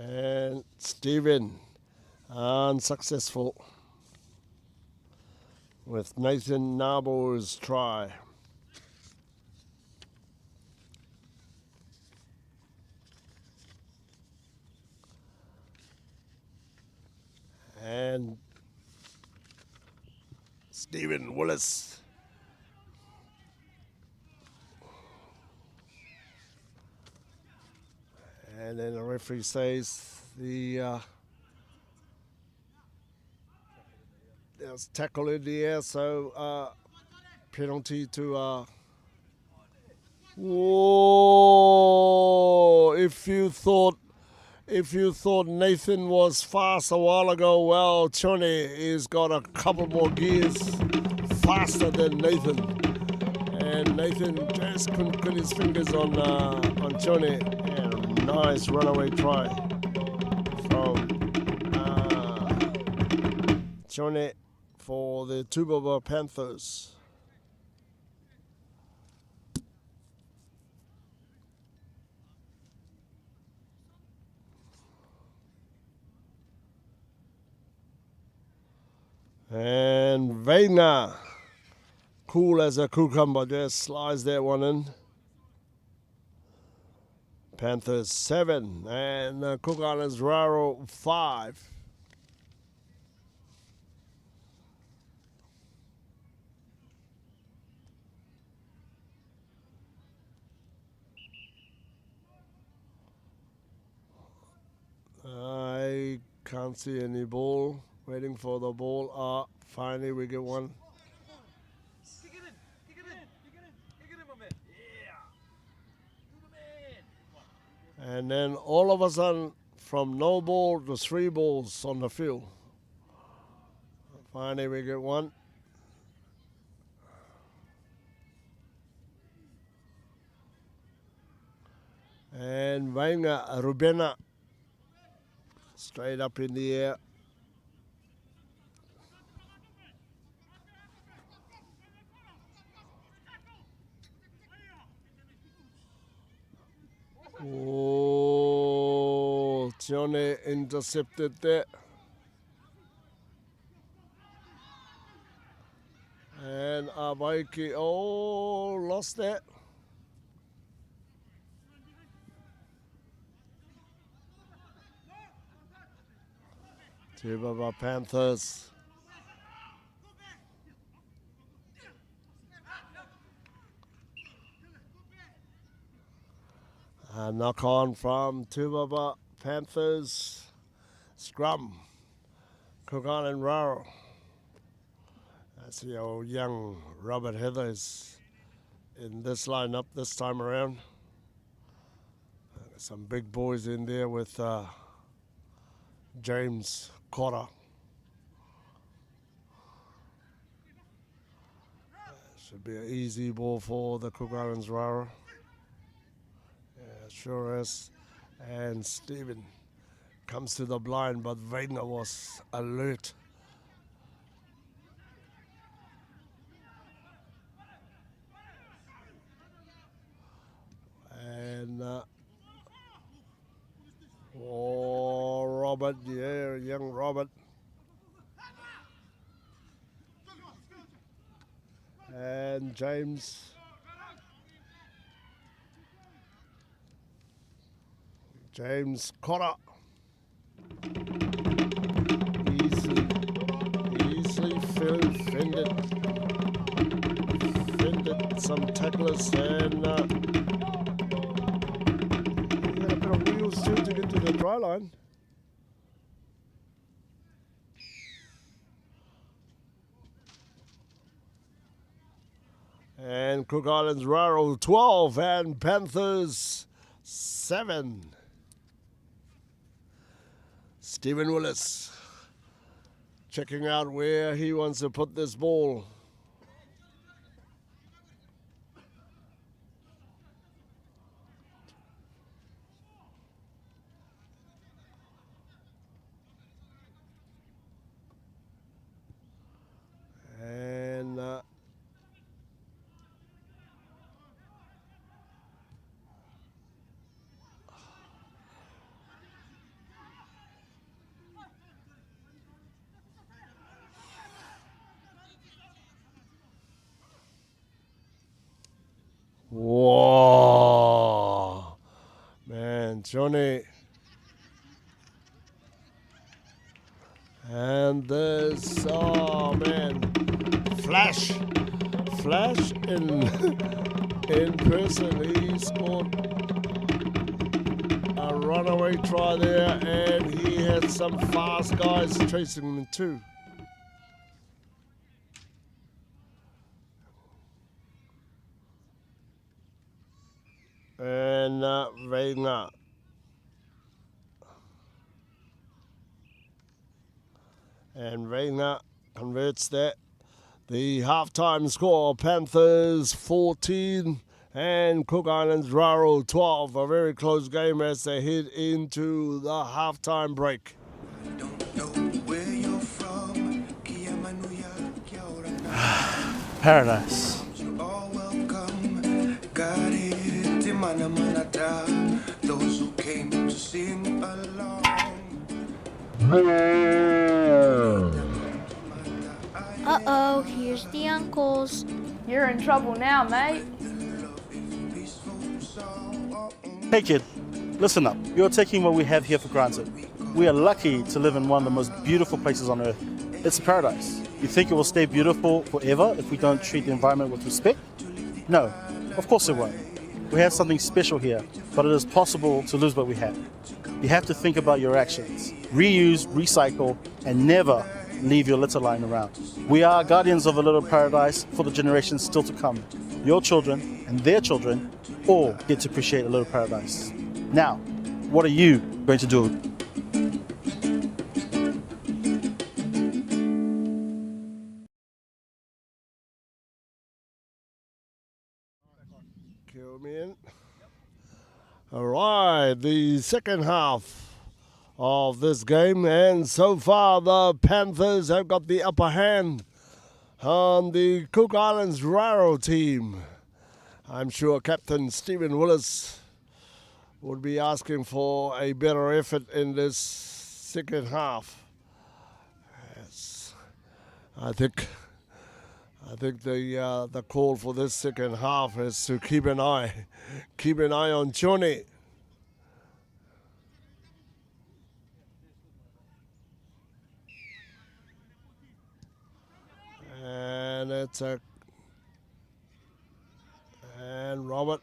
And Stephen, unsuccessful with Nathan Nabo's try. And Stephen Willis. And then the referee says there's tackle in the air, so penalty to whoa! If you thought Nathan was fast a while ago, well, Johnny has got a couple more gears faster than Nathan, and Nathan just couldn't put his fingers on Johnny. Nice runaway try from Johnny for the Tupapa Panthers. And Veinga, cool as a cucumber, just slides that one in. Panthers 7 and Cook Islands Raro 5. I can't see any ball. Waiting for the ball. Finally we get one. And then all of a sudden, from no ball to 3 balls on the field. Finally, we get one. And Veinga Rubena, straight up in the air. Oh, Johnny intercepted that. And Abaiki, lost that. Tupapa Panthers. A knock on from Tupapa Panthers. Scrum. Cook Island Raro. That's the old young Robert Heathers in this lineup this time around. Some big boys in there with James Cotter. Should be an easy ball for the Cook Islands Raro. Yeah, sure is. And Stephen comes to the blind, but Wagner was alert. And Robert, yeah, young Robert. And James. James Cotter. Easily fended some tacklers and he had a bit of wheels too to get to the try line. And Cook Islands Raro 12 and Panthers 7. Stephen Willis checking out where he wants to put this ball. And whoa, man, Johnny. And there's, oh man, Flash in person. He scored a runaway try there, and he had some fast guys chasing him too. And Wagner. And Wagner converts that. The halftime score, Panthers 14 and Cook Islands Raro 12. A very close game as they head into the halftime break. Paradise. Those who came to sing along. Uh-oh, here's the uncles. You're in trouble now, mate. Hey kid, listen up. You're taking what we have here for granted. We are lucky to live in one of the most beautiful places on earth. It's a paradise. You think it will stay beautiful forever if we don't treat the environment with respect? No, of course it won't. We have something special here, but it is possible to lose what we have. You have to think about your actions. Reuse, recycle, and never leave your litter lying around. We are guardians of a little paradise for the generations still to come. Your children and their children all get to appreciate a little paradise. Now, what are you going to do? Kill me in. All right, the second half of this game, and so far the Panthers have got the upper hand on the Cook Islands Raro team. I'm sure Captain Stephen Willis would be asking for a better effort in this second half. Yes, I think the call for this second half is to keep an eye on Johnny. And it's a... And Robert.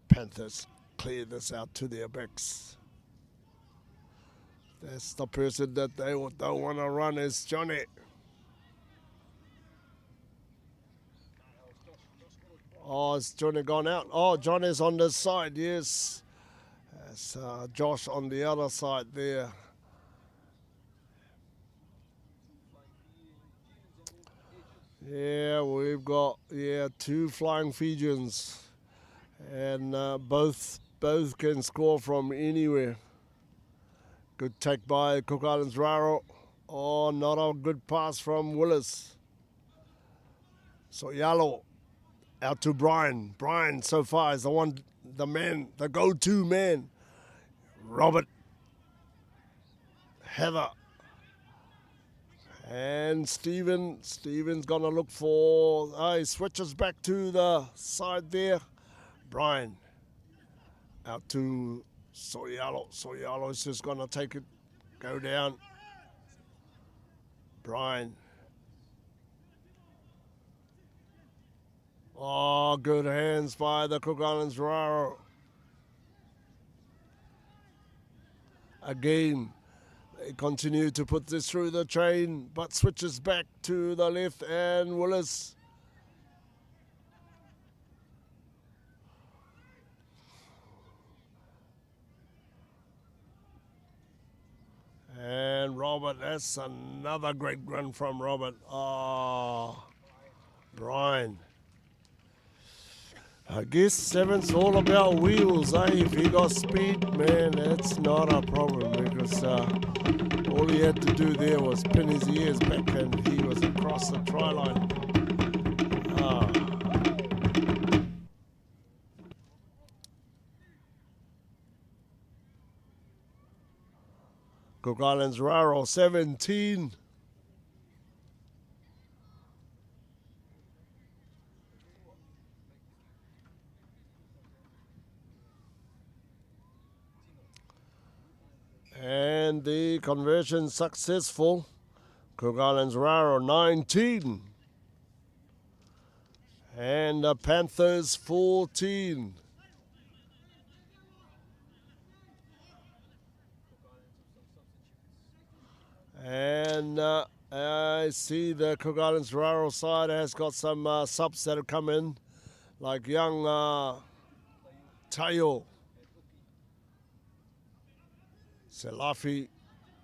Panthers clear this out to their backs. That's the person that they don't want to run is Johnny. Oh, is Johnny gone out? Oh, Johnny's on this side, yes. That's Josh on the other side there. Yeah, we've got, two flying Fijians. And both can score from anywhere. Good take by Cook Islands Raro. Oh, not a good pass from Willis. So Yalo out to Brian. Brian so far is the man, the go-to man. Robert. Heather. And Steven's gonna look for, he switches back to the side there. Brian out to Soyalo. Soyalo's just gonna take it, go down. Brian. Oh, good hands by the Cook Islands Raro. Again, they continue to put this through the chain, but switches back to the left and Willis. And Robert, that's another great run from Robert. Oh, Brian. I guess seven's all about wheels, eh? If he got speed, man, that's not a problem because all he had to do there was pin his ears back and he was across the try line. Cook Islands Raro 17. And the conversion successful. Cook Islands Raro 19. And the Panthers 14. And I see the Cook Islands Raro side has got some subs that have come in, like young Tayo. Selafi.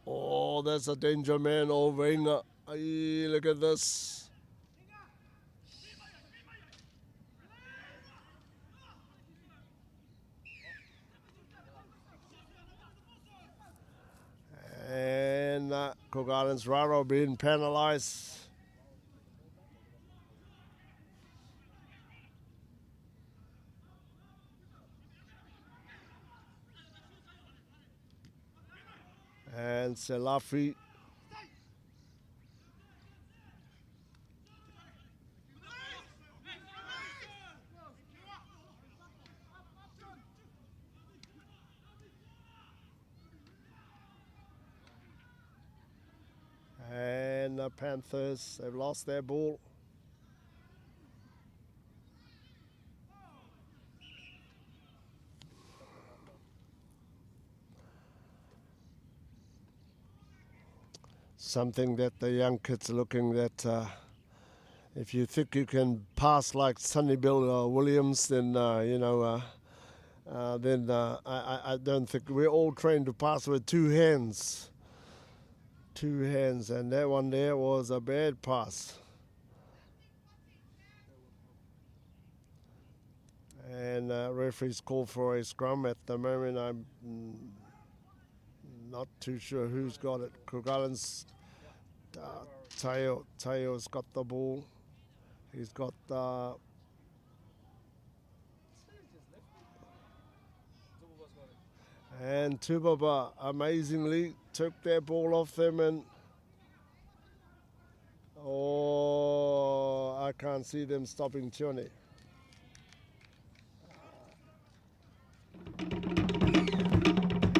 Oh, that's a danger man over Inga. Look at this. And Cook Islands Raro being penalized. And Selafi. And the Panthers, they've lost their ball. Something that the young kids are looking at, if you think you can pass like Sonny Bill Williams, then, I don't think we're all trained to pass with two hands. Two hands, and that one there was a bad pass. And referee's called for a scrum at the moment. I'm not too sure who's got it. Cook Islands, Tayo's got the ball. He's got and Tubaba amazingly took their ball off them and I can't see them stopping Johnny.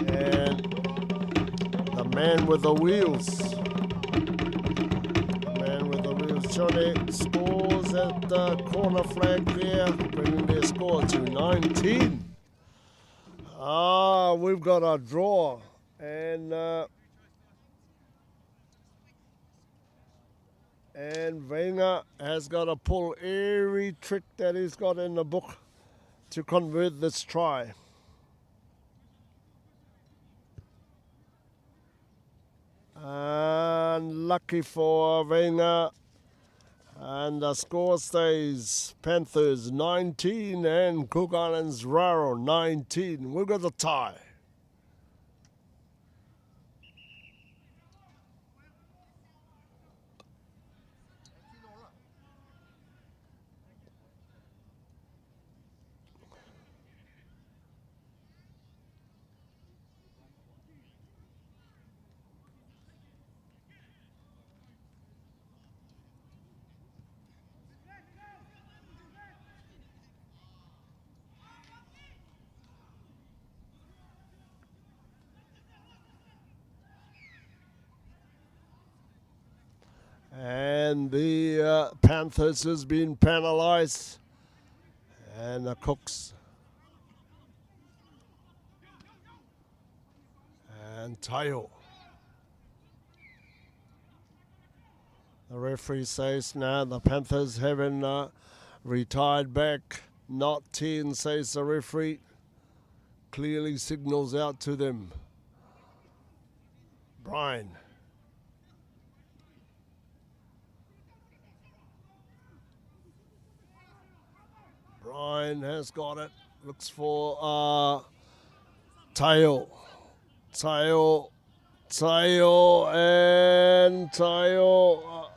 And the Man with the wheels. Man with the wheels. Chile scores at the corner flag there, bringing their score to 19. We've got a draw. And Wenger has got to pull every trick that he's got in the book to convert this try. Unlucky for Wenger. And the score stays Panthers 19 and Cook Islands Raro 19. We've got the tie. And the Panthers has been penalized. And the Cooks. And Tayo. The referee says now the Panthers haven't retired back. Not 10, says the referee. Clearly signals out to them. Brian. Brian has got it. Looks for Tayo. Tayo, and Tayo.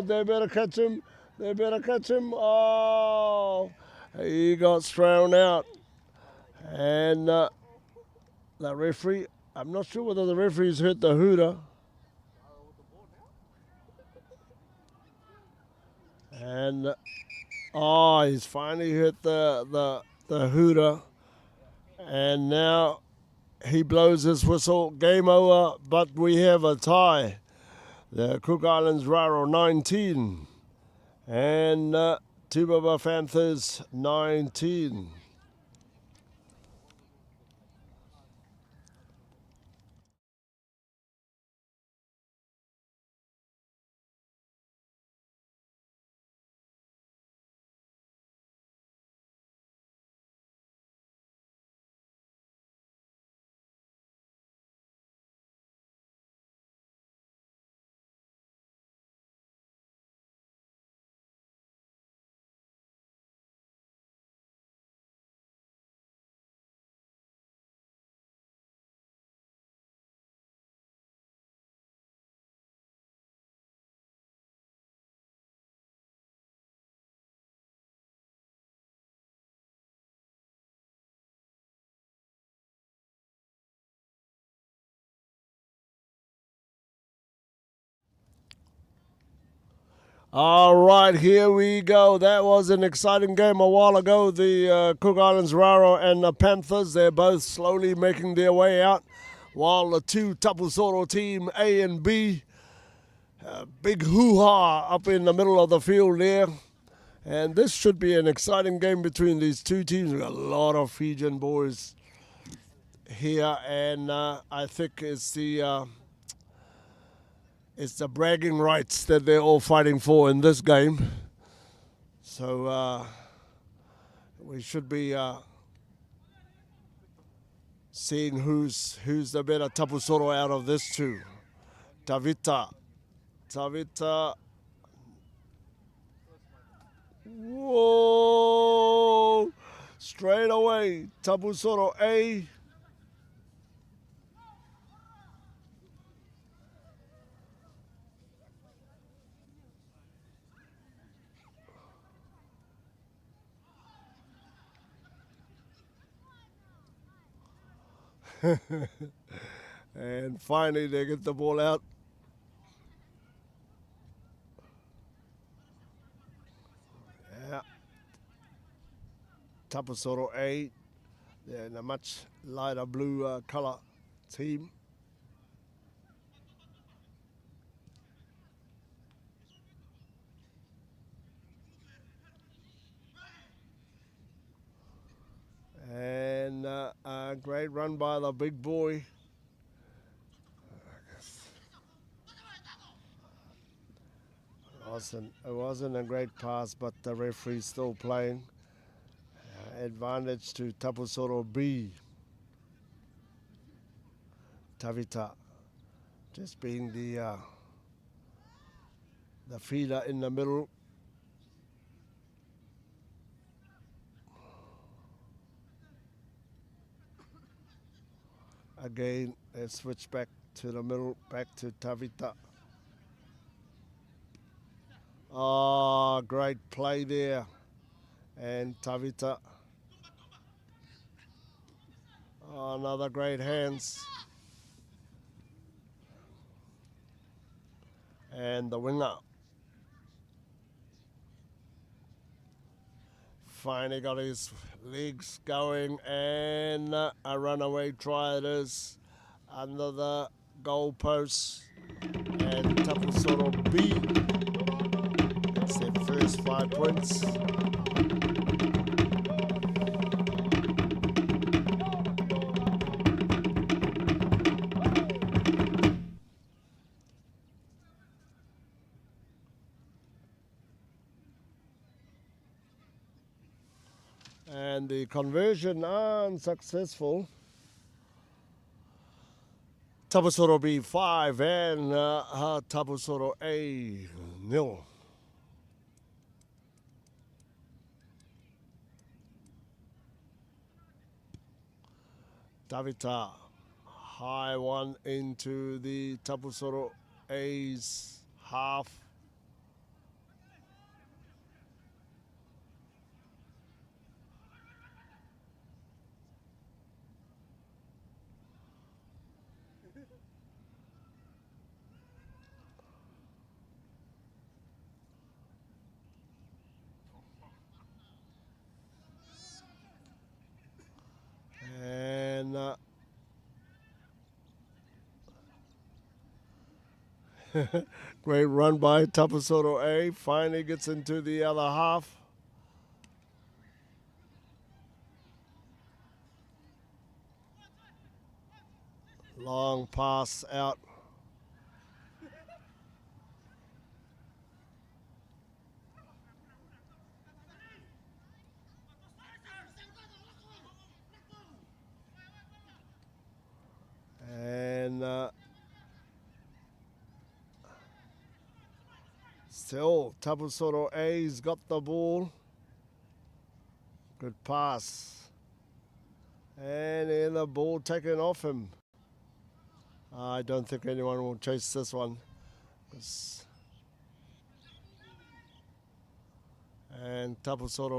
They better catch him. They better catch him. Oh, he got thrown out. And the referee, I'm not sure whether the referee's hit the hooter. And he's finally hit the hooter. And now he blows his whistle. Game over, but we have a tie. The Cook Islands Raro 19 and Tubaba Panthers 19. All right, here we go. That was an exciting game a while ago. The Cook Islands Raro and the Panthers, they're both slowly making their way out, while the two Tapusoro team, A and B, big hoo-ha up in the middle of the field there. And this should be an exciting game between these two teams. We've got a lot of Fijian boys here, and I think it's the bragging rights that they're all fighting for in this game. So we should be seeing who's the better Tapusoro out of this two. Tavita. Whoa! Straight away, Tapusoro A. And finally they get the ball out. Yeah. Tapusoro A. They're in a much lighter blue color. team. And a great run by the big boy. It wasn't a great pass, but the referee's still playing. Advantage to Tapusoro B. Tavita just being the feeder in the middle. Again, they switch back to the middle, back to Tavita. Oh, great play there. And Tavita. Oh, another great hands. And the winger. Finally got his legs going, and a runaway try it is under the goal post. And Tapusoro B gets their first 5 points. And the conversion unsuccessful. Tapusoro B 5 and Tapusoro A 0. Tavita, high one into the Tapusoro A's half. And great run by Tapusoro A. Finally gets into the other half. Long pass out. And still Tapusoro A's got the ball. Good pass. And then the ball taken off him. I don't think anyone will chase this one. And Tapusoro